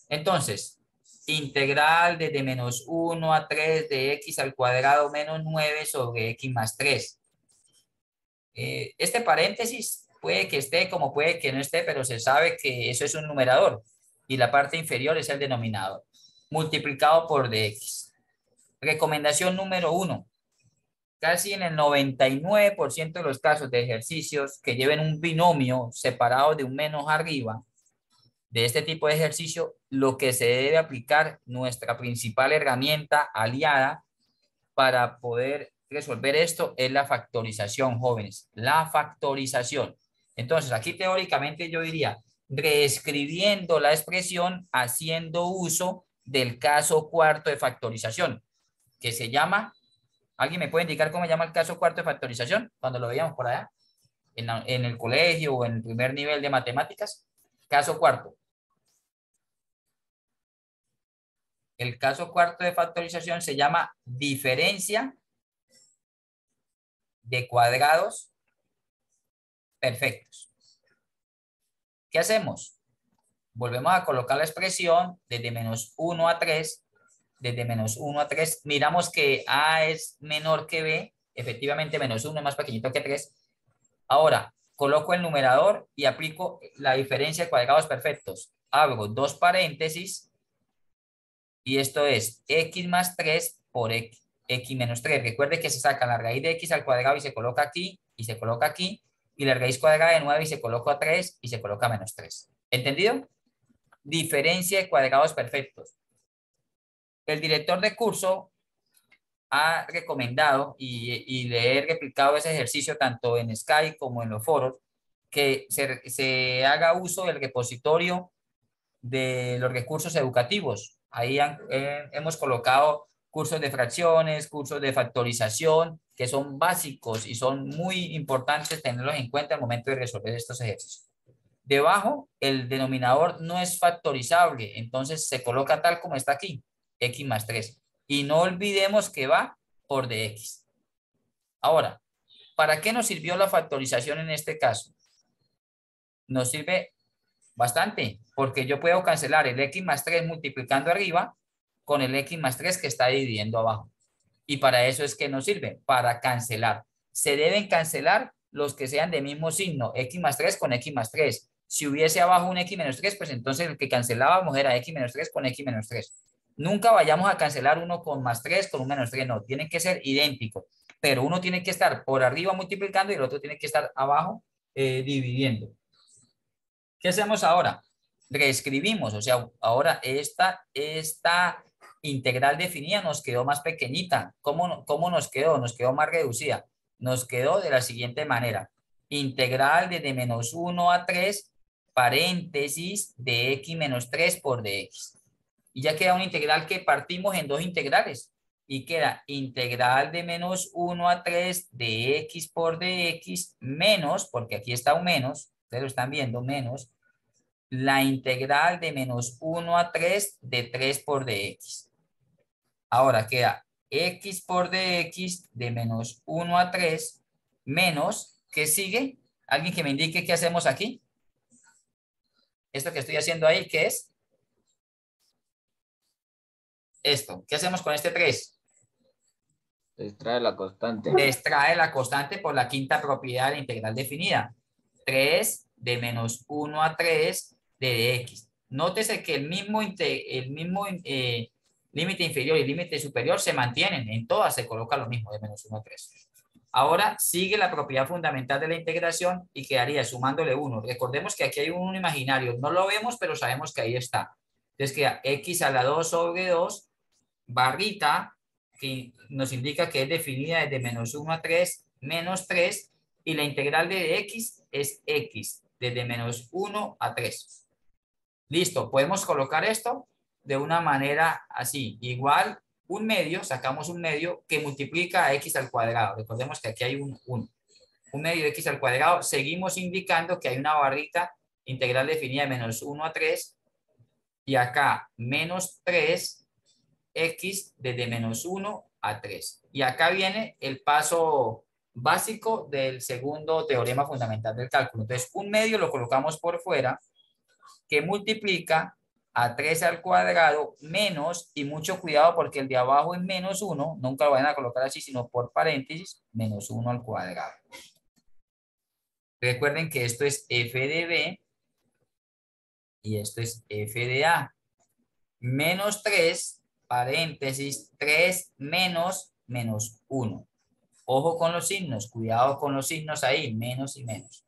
entonces, integral desde menos 1 a 3 de x al cuadrado menos 9 sobre x más 3. Este paréntesis puede que esté como puede que no esté, pero se sabe que eso es un numerador y la parte inferior es el denominador, multiplicado por dx. Recomendación número 1. Casi en el 99% de los casos de ejercicios que lleven un binomio separado de un menos arriba, de este tipo de ejercicio, lo que se debe aplicar, nuestra principal herramienta aliada para poder resolver esto es la factorización, jóvenes, la factorización. Entonces, aquí teóricamente yo diría, reescribiendo la expresión, haciendo uso del caso cuarto de factorización, que se llama, ¿alguien me puede indicar cómo se llama el caso cuarto de factorización? Cuando lo veíamos por allá, en el colegio o en el primer nivel de matemáticas. Caso cuarto. El caso cuarto de factorización se llama diferencia de cuadrados perfectos. ¿Qué hacemos? Volvemos a colocar la expresión desde menos 1 a 3. Desde menos 1 a 3. Miramos que A es menor que B. Efectivamente, menos 1 es más pequeñito que 3. Ahora, coloco el numerador y aplico la diferencia de cuadrados perfectos. Abro dos paréntesis y esto es x más 3 por x menos 3. Recuerde que se saca la raíz de x al cuadrado y se coloca aquí y se coloca aquí, y la raíz cuadrada de 9 y se coloca a 3 y se coloca menos 3. ¿Entendido? Diferencia de cuadrados perfectos. El director de curso ha recomendado y le he replicado ese ejercicio tanto en Skype como en los foros, que se haga uso del repositorio de los recursos educativos. Ahí hemos colocado cursos de fracciones, cursos de factorización, que son básicos y son muy importantes tenerlos en cuenta al momento de resolver estos ejercicios. Debajo, el denominador no es factorizable, entonces se coloca tal como está aquí, x más 3. Y no olvidemos que va por dx. Ahora, ¿para qué nos sirvió la factorización en este caso? Nos sirve bastante, porque yo puedo cancelar el x más 3 multiplicando arriba con el x más 3 que está dividiendo abajo. Y para eso es que nos sirve, para cancelar. Se deben cancelar los que sean de mismo signo, x más 3 con x más 3. Si hubiese abajo un x menos 3, pues entonces el que cancelábamos era x menos 3 con x menos 3. Nunca vayamos a cancelar uno con más 3 con un menos 3, no, tienen que ser idénticos. Pero uno tiene que estar por arriba multiplicando y el otro tiene que estar abajo dividiendo. ¿Qué hacemos ahora? Reescribimos, o sea, ahora esta integral definida nos quedó más pequeñita. ¿Cómo nos quedó? Nos quedó más reducida. Nos quedó de la siguiente manera. Integral desde menos 1 a 3, paréntesis de x menos 3 por dx. Y ya queda una integral que partimos en dos integrales. Y queda integral de menos 1 a 3 de x por dx menos, porque aquí está un menos, ustedes lo están viendo, menos, la integral de menos 1 a 3 de 3 por dx. Ahora queda x por dx de menos 1 a 3 menos, ¿qué sigue? ¿Alguien que me indique qué hacemos aquí? Esto que estoy haciendo ahí, ¿qué es? Esto. ¿Qué hacemos con este 3? Extrae la constante. Extrae la constante por la quinta propiedad de la integral definida. 3 de menos 1 a 3 de dx. Nótese que el mismo límite inferior y límite superior se mantienen. En todas se coloca lo mismo, de menos 1 a 3. Ahora sigue la propiedad fundamental de la integración y quedaría sumándole 1. Recordemos que aquí hay un 1 imaginario. No lo vemos, pero sabemos que ahí está. Entonces queda x a la 2 sobre 2, barrita, que nos indica que es definida desde menos 1 a 3, menos 3, y la integral de x es x, desde menos 1 a 3. Listo, podemos colocar esto de una manera así, igual un medio, sacamos un medio que multiplica a x al cuadrado. Recordemos que aquí hay un 1. Un medio de x al cuadrado, seguimos indicando que hay una barrita integral definida de menos 1 a 3, y acá menos 3, x desde menos 1 a 3. Y acá viene el paso básico del segundo teorema fundamental del cálculo. Entonces, un medio lo colocamos por fuera que multiplica a 3 al cuadrado menos, y mucho cuidado porque el de abajo es menos 1, nunca lo van a colocar así, sino por paréntesis, menos 1 al cuadrado. Recuerden que esto es f de b y esto es f de a. Menos 3 paréntesis, 3 menos, menos 1. Ojo con los signos, cuidado con los signos ahí, menos y menos.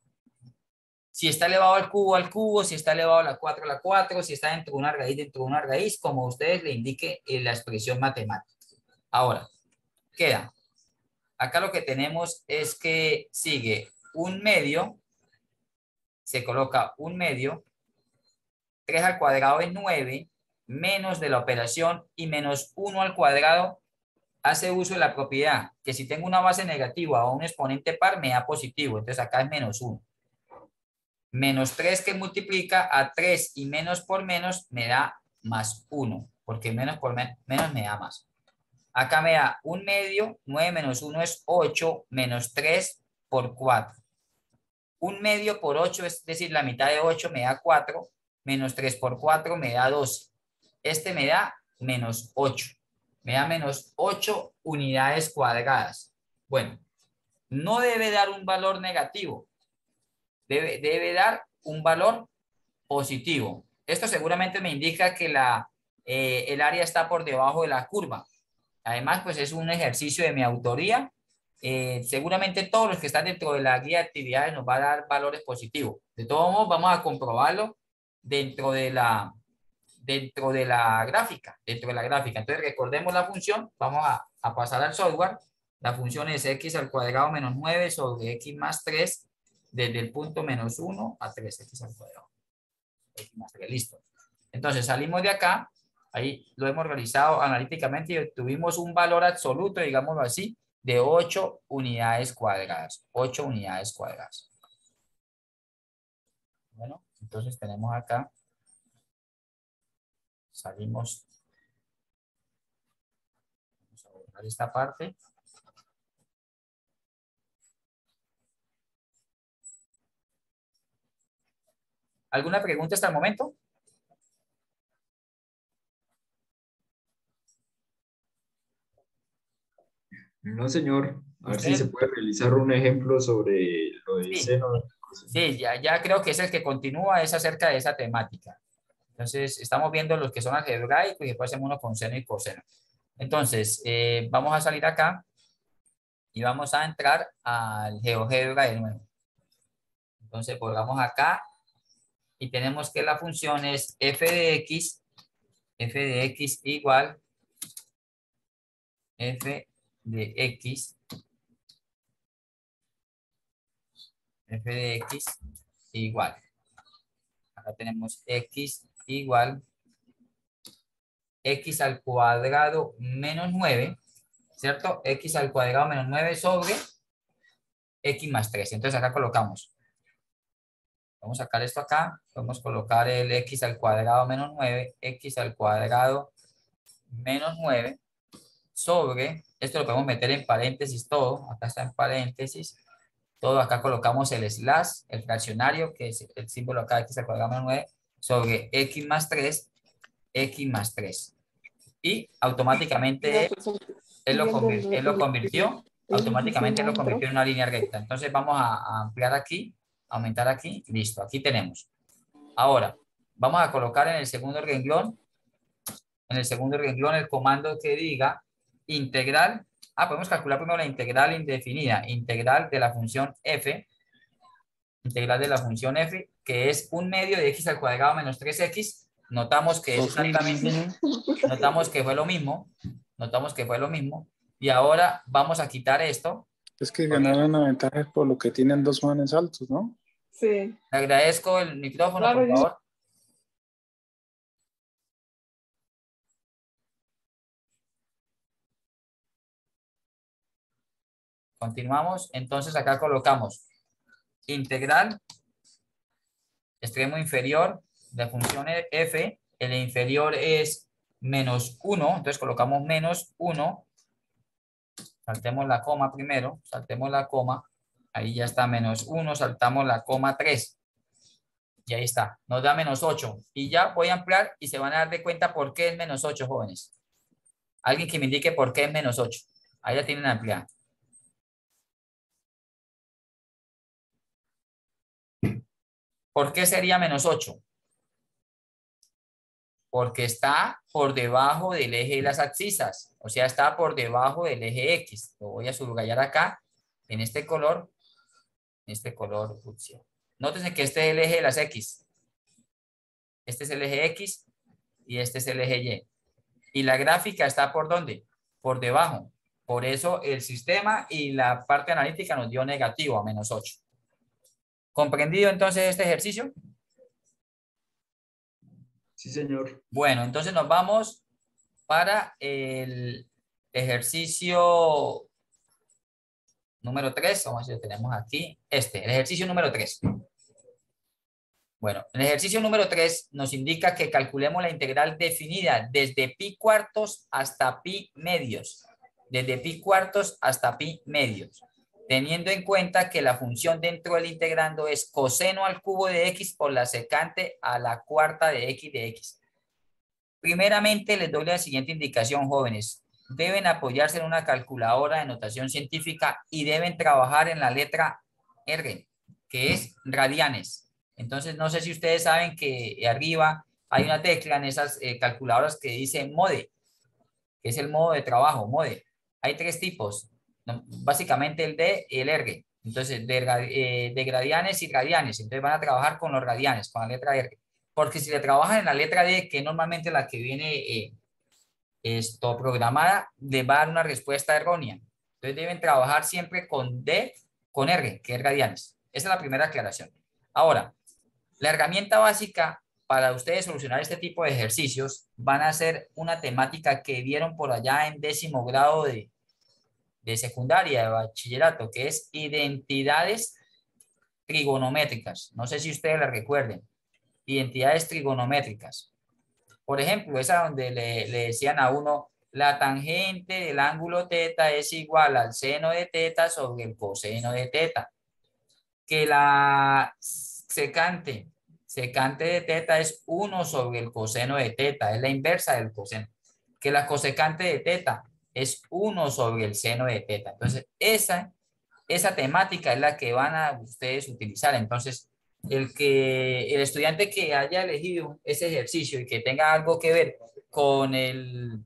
Si está elevado al cubo, si está elevado a la 4 a la 4, si está dentro de una raíz, dentro de una raíz, como ustedes le indique en la expresión matemática. Ahora, queda. Acá lo que tenemos es que sigue un medio, se coloca un medio, 3 al cuadrado es 9, menos de la operación, y menos 1 al cuadrado hace uso de la propiedad que si tengo una base negativa o un exponente par me da positivo. Entonces acá es menos 1. Menos 3 que multiplica a 3 y menos por menos me da más 1. Porque menos por menos me da más. Acá me da un medio. 9 menos 1 es 8. Menos 3 por 4. Un medio por 8, es decir, la mitad de 8 me da 4. Menos 3 por 4 me da 12. Este me da menos 8. Me da menos 8 unidades cuadradas. Bueno, no debe dar un valor negativo. Debe dar un valor positivo. Esto seguramente me indica que el área está por debajo de la curva. Además, pues es un ejercicio de mi autoría. Seguramente todos los que están dentro de la guía de actividades nos va a dar valores positivos. De todos modos, vamos a comprobarlo dentro de la gráfica. Entonces, recordemos la función. Vamos a pasar al software. La función es x al cuadrado menos 9 sobre x más 3 desde el punto menos 1 a 3x al cuadrado. X más 3, listo. Entonces, salimos de acá. Ahí lo hemos realizado analíticamente y obtuvimos un valor absoluto, digámoslo así, de 8 unidades cuadradas. 8 unidades cuadradas. Bueno, entonces tenemos acá. Salimos. Vamos a borrar esta parte. ¿Alguna pregunta hasta el momento? No, señor. A ver si ¿Usted? se puede realizar un ejemplo sobre lo del Sí, seno. sí, ya creo que es el que continúa, es acerca de esa temática. Entonces, estamos viendo los que son algebraicos y después hacemos uno con seno y coseno. Entonces, vamos a salir acá y vamos a entrar al GeoGebra de nuevo. Entonces, volvamos acá y tenemos que la función es f de x igual f de x igual. Acá tenemos x igual x al cuadrado menos 9, ¿cierto? X al cuadrado menos 9 sobre x más 3. Entonces acá colocamos. Vamos a sacar esto acá. Podemos colocar el x al cuadrado menos 9, x al cuadrado menos 9 sobre, esto lo podemos meter en paréntesis todo, acá está en paréntesis, todo acá colocamos el slash, el fraccionario, que es el símbolo acá, x al cuadrado menos 9, sobre x más 3, x más 3. Y automáticamente él lo convirtió, automáticamente lo convirtió en una línea recta. Entonces vamos a ampliar aquí, aumentar aquí, listo, aquí tenemos. Ahora, vamos a colocar en el segundo renglón el comando que diga integral. Podemos calcular primero la integral indefinida, integral de la función f, que es 1/2 de x al cuadrado menos 3x. Notamos que es exactamente, notamos que fue lo mismo, y ahora vamos a quitar esto. Es que ganaron la ventaja por lo que tienen dos manes altos, ¿no? Sí. Le agradezco el micrófono, Claro, por favor. Continuamos. Entonces acá colocamos integral, extremo inferior de la función f. El inferior es menos 1. Entonces colocamos menos 1. Saltemos la coma primero. Saltemos la coma. Ahí ya está menos 1. Saltamos la coma 3. Y ahí está. Nos da menos 8. Y ya voy a ampliar y se van a dar de cuenta por qué es menos 8, jóvenes. Alguien que me indique por qué es menos 8. Ahí ya tienen ampliada. ¿Por qué sería menos 8? Porque está por debajo del eje de las abscisas. O sea, está por debajo del eje X. Lo voy a subrayar acá en este color. Fucsia. Nótense que este es el eje de las X. Este es el eje X y este es el eje Y. Y la gráfica está ¿por dónde? Por debajo. Por eso el sistema y la parte analítica nos dio negativo a menos 8. ¿Comprendido entonces este ejercicio? Sí, señor. Bueno, entonces nos vamos para el ejercicio número 3. Vamos a ver si lo tenemos aquí. El ejercicio número 3. Bueno, el ejercicio número 3 nos indica que calculemos la integral definida desde pi cuartos hasta pi medios. Desde pi cuartos hasta pi medios. Teniendo en cuenta que la función dentro del integrando es coseno al cubo de x por la secante a la cuarta de x de x. Primeramente les doy la siguiente indicación, jóvenes. Deben apoyarse en una calculadora de notación científica y deben trabajar en la letra R, que es radianes. Entonces, no sé si ustedes saben que arriba hay una tecla en esas calculadoras que dice MODE, que es el modo de trabajo, MODE. Hay 3 tipos, básicamente el D y el R. Entonces, de gradianes y radianes. Entonces, van a trabajar con los radianes, con la letra R. Porque si le trabajan en la letra D, que es normalmente la que viene programada, les va a dar una respuesta errónea. Entonces, deben trabajar siempre con D, con R, que es radianes. Esa es la primera aclaración. Ahora, la herramienta básica para ustedes solucionar este tipo de ejercicios van a ser una temática que vieron por allá en 10º grado de secundaria, de bachillerato, que es identidades trigonométricas. No sé si ustedes la recuerden. Identidades trigonométricas. Por ejemplo, esa donde le decían a uno, la tangente del ángulo teta es igual al seno de teta sobre el coseno de teta. Que la secante de teta es 1 sobre el coseno de teta, es la inversa del coseno. Que la cosecante de teta es 1 sobre el seno de teta. Entonces, esa temática es la que van a ustedes utilizar. Entonces, el estudiante que haya elegido ese ejercicio y que tenga algo que ver con el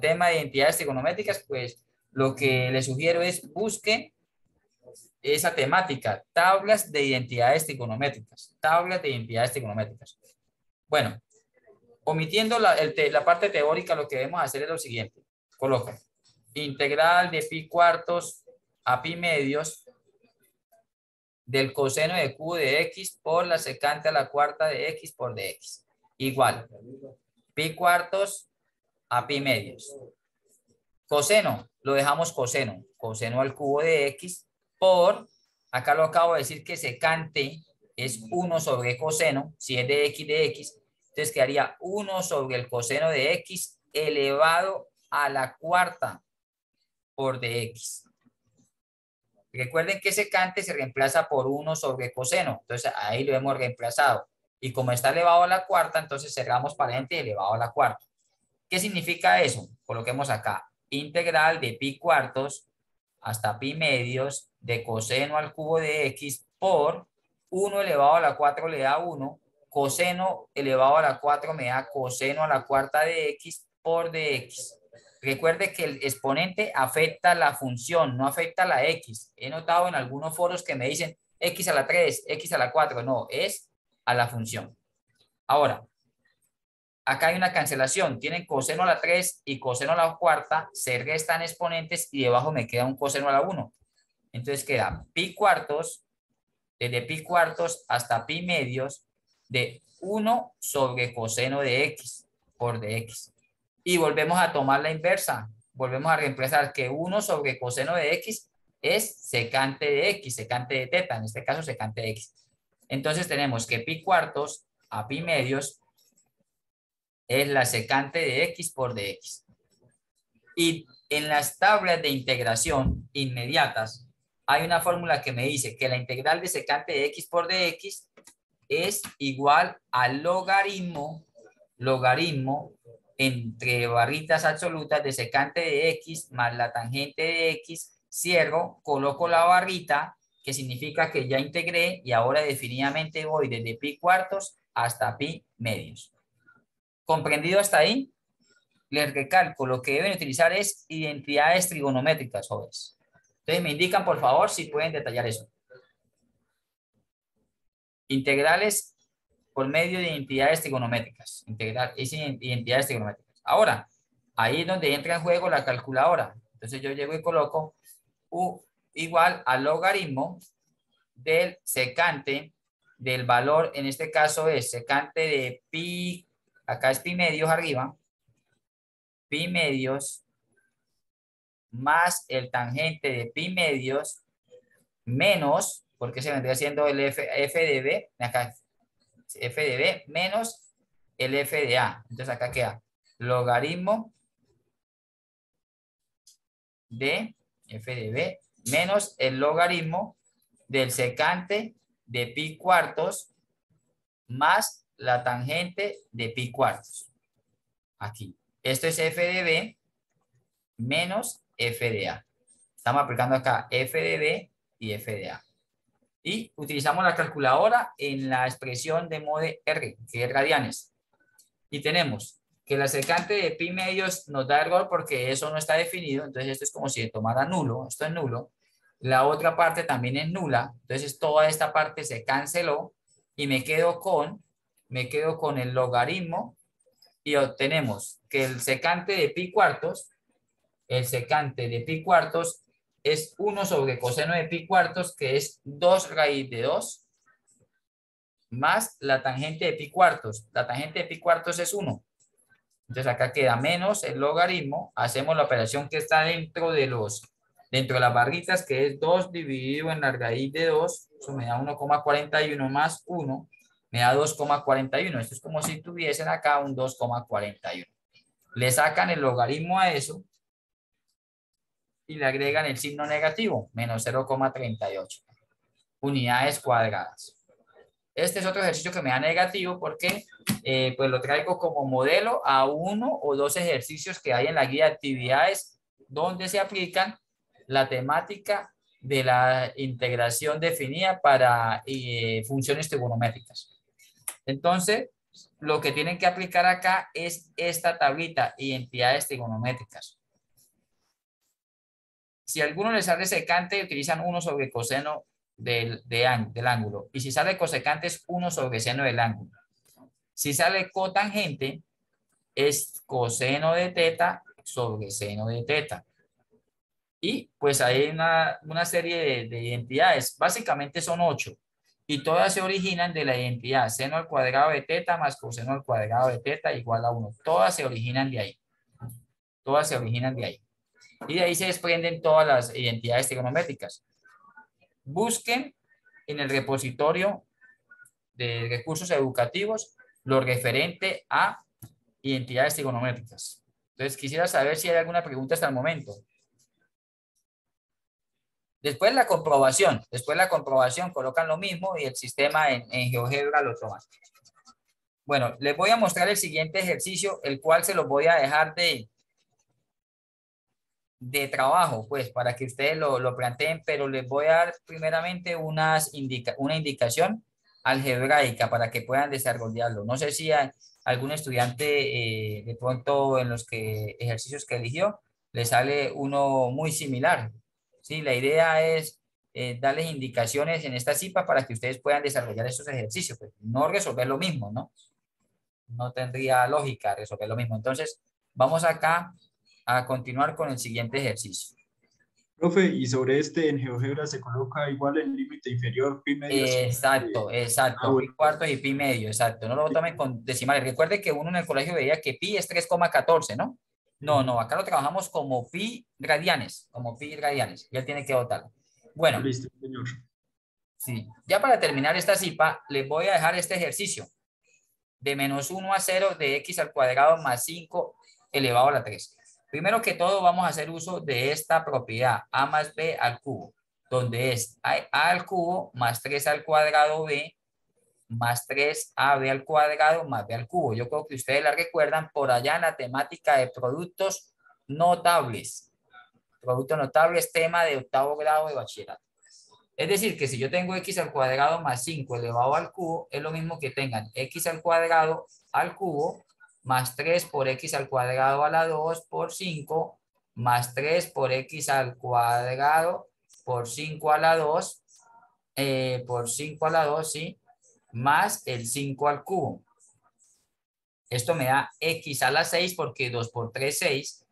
tema de identidades trigonométricas, pues lo que les sugiero es busque esa temática, tablas de identidades trigonométricas, Bueno, omitiendo la parte teórica, lo que debemos hacer es lo siguiente. Coloca integral de pi cuartos a pi medios del coseno de cubo de x por la secante a la cuarta de x por dx. Igual. Pi cuartos a pi medios. Coseno, lo dejamos coseno. Coseno al cubo de x por, acá lo acabo de decir que secante es 1 sobre coseno, si es de x, entonces quedaría 1 sobre el coseno de x elevado a la cuarta por dx. Recuerden que secante se reemplaza por 1 sobre coseno, entonces ahí lo hemos reemplazado. Y como está elevado a la cuarta, entonces cerramos paréntesis elevado a la cuarta. ¿Qué significa eso? Coloquemos acá. Integral de pi cuartos hasta pi medios de coseno al cubo de x por 1 elevado a la 4 le da 1. Coseno elevado a la 4 me da coseno a la cuarta de x por dx. Recuerde que el exponente afecta la función, no afecta la x. He notado en algunos foros que me dicen x a la 3, x a la 4. No, es a la función. Ahora, acá hay una cancelación. Tienen coseno a la 3 y coseno a la cuarta. Se restan exponentes y debajo me queda un coseno a la 1. Entonces queda pi cuartos, desde pi cuartos hasta pi medios de 1 sobre coseno de x por dx. Y volvemos a tomar la inversa. Volvemos a reemplazar que 1 sobre coseno de x es secante de x, secante de teta, en este caso secante de x. Entonces tenemos que pi cuartos a pi medios es la secante de x por dx. Y en las tablas de integración inmediatas hay una fórmula que me dice que la integral de secante de x por dx es igual al logaritmo entre barritas absolutas de secante de x más la tangente de x, cierro, coloco la barrita, que significa que ya integré y ahora definitivamente voy desde pi cuartos hasta pi medios. ¿Comprendido hasta ahí? Les recalco, lo que deben utilizar es identidades trigonométricas, jóvenes. Entonces me indican, por favor, si pueden detallar eso. Integrales por medio de identidades trigonométricas. Identidades trigonométricas. Ahora, ahí es donde entra en juego la calculadora. Entonces yo llego y coloco U igual al logaritmo del secante del valor, en este caso es secante de pi, acá es pi medios arriba, pi medios más el tangente de pi medios menos, porque se vendría siendo el f de b, acá f de b menos el f de a. Entonces acá queda logaritmo de f de b menos el logaritmo del secante de pi cuartos más la tangente de pi cuartos. Aquí. Esto es f de b menos f de a. Estamos aplicando acá f de b y f de a. Y utilizamos la calculadora en la expresión de mode R, que es radianes. Y tenemos que la secante de pi medios nos da error porque eso no está definido. Entonces esto es como si tomara nulo. Esto es nulo. La otra parte también es nula. Entonces toda esta parte se canceló y me quedo con el logaritmo y obtenemos que el secante de pi cuartos, es 1 sobre coseno de pi cuartos, que es 2 raíz de 2, más la tangente de pi cuartos. La tangente de pi cuartos es 1. Entonces acá queda menos el logaritmo. Hacemos la operación que está dentro de las barritas, que es 2 dividido en la raíz de 2. Eso me da 1,41 más 1. Me da 2,41. Esto es como si tuviesen acá un 2,41. Le sacan el logaritmo a eso y le agregan el signo negativo, menos 0,38 unidades cuadradas. Este es otro ejercicio que me da negativo porque pues lo traigo como modelo a 1 o 2 ejercicios que hay en la guía de actividades donde se aplican la temática de la integración definida para funciones trigonométricas. Entonces, lo que tienen que aplicar acá es esta tablita, identidades trigonométricas. Si a alguno les sale secante, utilizan 1 sobre coseno del ángulo. Y si sale cosecante, es 1 sobre seno del ángulo. Si sale cotangente, es coseno de teta sobre seno de teta. Y pues hay una serie de identidades. Básicamente son 8. Y todas se originan de la identidad seno al cuadrado de teta más coseno al cuadrado de teta igual a 1. Todas se originan de ahí. Todas se originan de ahí. Y de ahí se desprenden todas las identidades trigonométricas. Busquen en el repositorio de recursos educativos lo referente a identidades trigonométricas. Entonces, quisiera saber si hay alguna pregunta hasta el momento. Después la comprobación colocan lo mismo y el sistema en GeoGebra lo toma. Bueno, les voy a mostrar el siguiente ejercicio, el cual se los voy a dejar de trabajo, pues, para que ustedes lo planteen, pero les voy a dar primeramente una indicación algebraica para que puedan desarrollarlo. No sé si hay algún estudiante de pronto en los ejercicios que eligió, le sale uno muy similar. Sí, la idea es darles indicaciones en esta CIPA para que ustedes puedan desarrollar esos ejercicios, pues, no resolver lo mismo, ¿no? No tendría lógica resolver lo mismo. Entonces, vamos acá a continuar con el siguiente ejercicio. Profe, y sobre este en GeoGebra se coloca igual el límite inferior, pi medio. Exacto. Bueno. Pi cuartos y pi medio, exacto. No lo tomen con decimales. Recuerde que uno en el colegio veía que pi es 3,14, ¿no? No, acá lo trabajamos como pi radianes, y él tiene que votarlo. Bueno, listo, señor. Sí, ya para terminar esta CIPA, les voy a dejar este ejercicio de menos 1 a 0 de x al cuadrado más 5 elevado a la 3. Primero que todo vamos a hacer uso de esta propiedad a más b al cubo, donde es a al cubo más 3 al cuadrado b más 3ab al cuadrado más b al cubo. Yo creo que ustedes la recuerdan por allá en la temática de productos notables. Productos notables, tema de 8º grado de bachillerato. Es decir, que si yo tengo x al cuadrado más 5 elevado al cubo, es lo mismo que tengan x al cuadrado al cubo más 3 por x al cuadrado a la 2 por 5 más 3 por x al cuadrado por 5 a la 2 por 5 a la 2, ¿sí? Más el 5 al cubo. Esto me da x a la 6 porque 2 por 3, 6,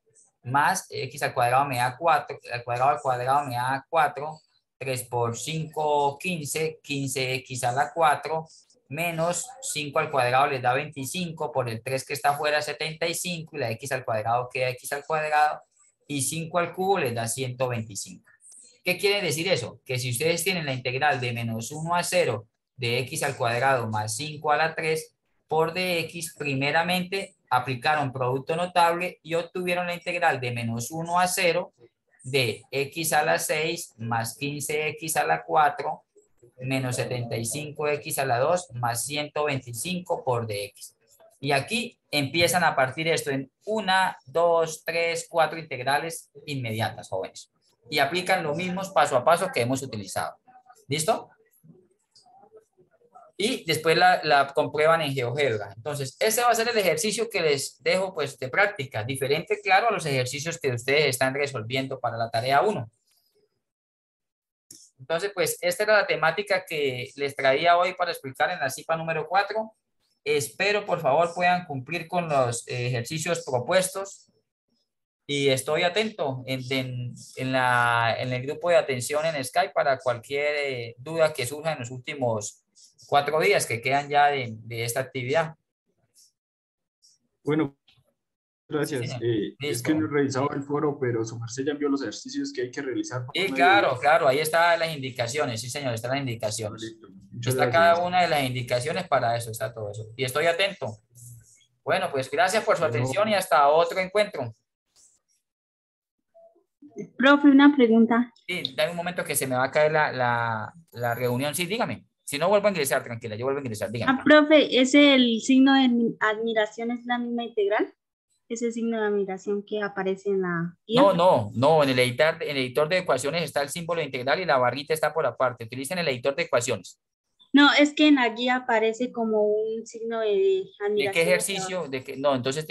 más x al cuadrado me da 4, al cuadrado me da 4, 3 por 5, 15, 15x a la 4, menos 5 al cuadrado les da 25, por el 3 que está afuera 75, y la x al cuadrado queda x al cuadrado, y 5 al cubo les da 125. ¿Qué quiere decir eso? Que si ustedes tienen la integral de menos 1 a 0 de x al cuadrado más 5 a la 3 por dx, primeramente aplicaron producto notable y obtuvieron la integral de menos 1 a 0 de x a la 6 más 15x a la 4 menos 75x a la 2 más 125 por dx. Y aquí empiezan a partir esto en 1, 2, 3, 4 integrales inmediatas, jóvenes. Y aplican los mismos paso a paso que hemos utilizado. ¿Listo? Y después la comprueban en GeoGebra. Entonces, ese va a ser el ejercicio que les dejo pues de práctica, diferente, claro, a los ejercicios que ustedes están resolviendo para la tarea 1. Entonces, pues esta era la temática que les traía hoy para explicar en la CIPA número 4. Espero, por favor, puedan cumplir con los ejercicios propuestos. Y estoy atento en el grupo de atención en Skype para cualquier duda que surja en los últimos 4 días que quedan ya de esta actividad. Bueno, gracias. Sí, es que no he revisado el foro, pero su merced ya envió los ejercicios que hay que realizar. Sí, claro, ahí están las indicaciones, sí señor, están las indicaciones. Está cada una de las indicaciones para eso, está todo eso. Y estoy atento. Bueno, pues gracias por su atención y hasta otro encuentro. Profe, una pregunta. Sí, dame un momento que se me va a caer la reunión. Sí, dígame. Si no, vuelvo a ingresar, tranquila, yo vuelvo a ingresar, dígame. Profe, ¿ese el signo de admiración es la misma integral? ¿Ese signo de admiración que aparece en la guía? No, en el editor de ecuaciones está el símbolo integral y la barrita está por aparte. Utilicen el editor de ecuaciones. No, es que en la guía aparece como un signo de admiración. ¿De qué ejercicio? No, entonces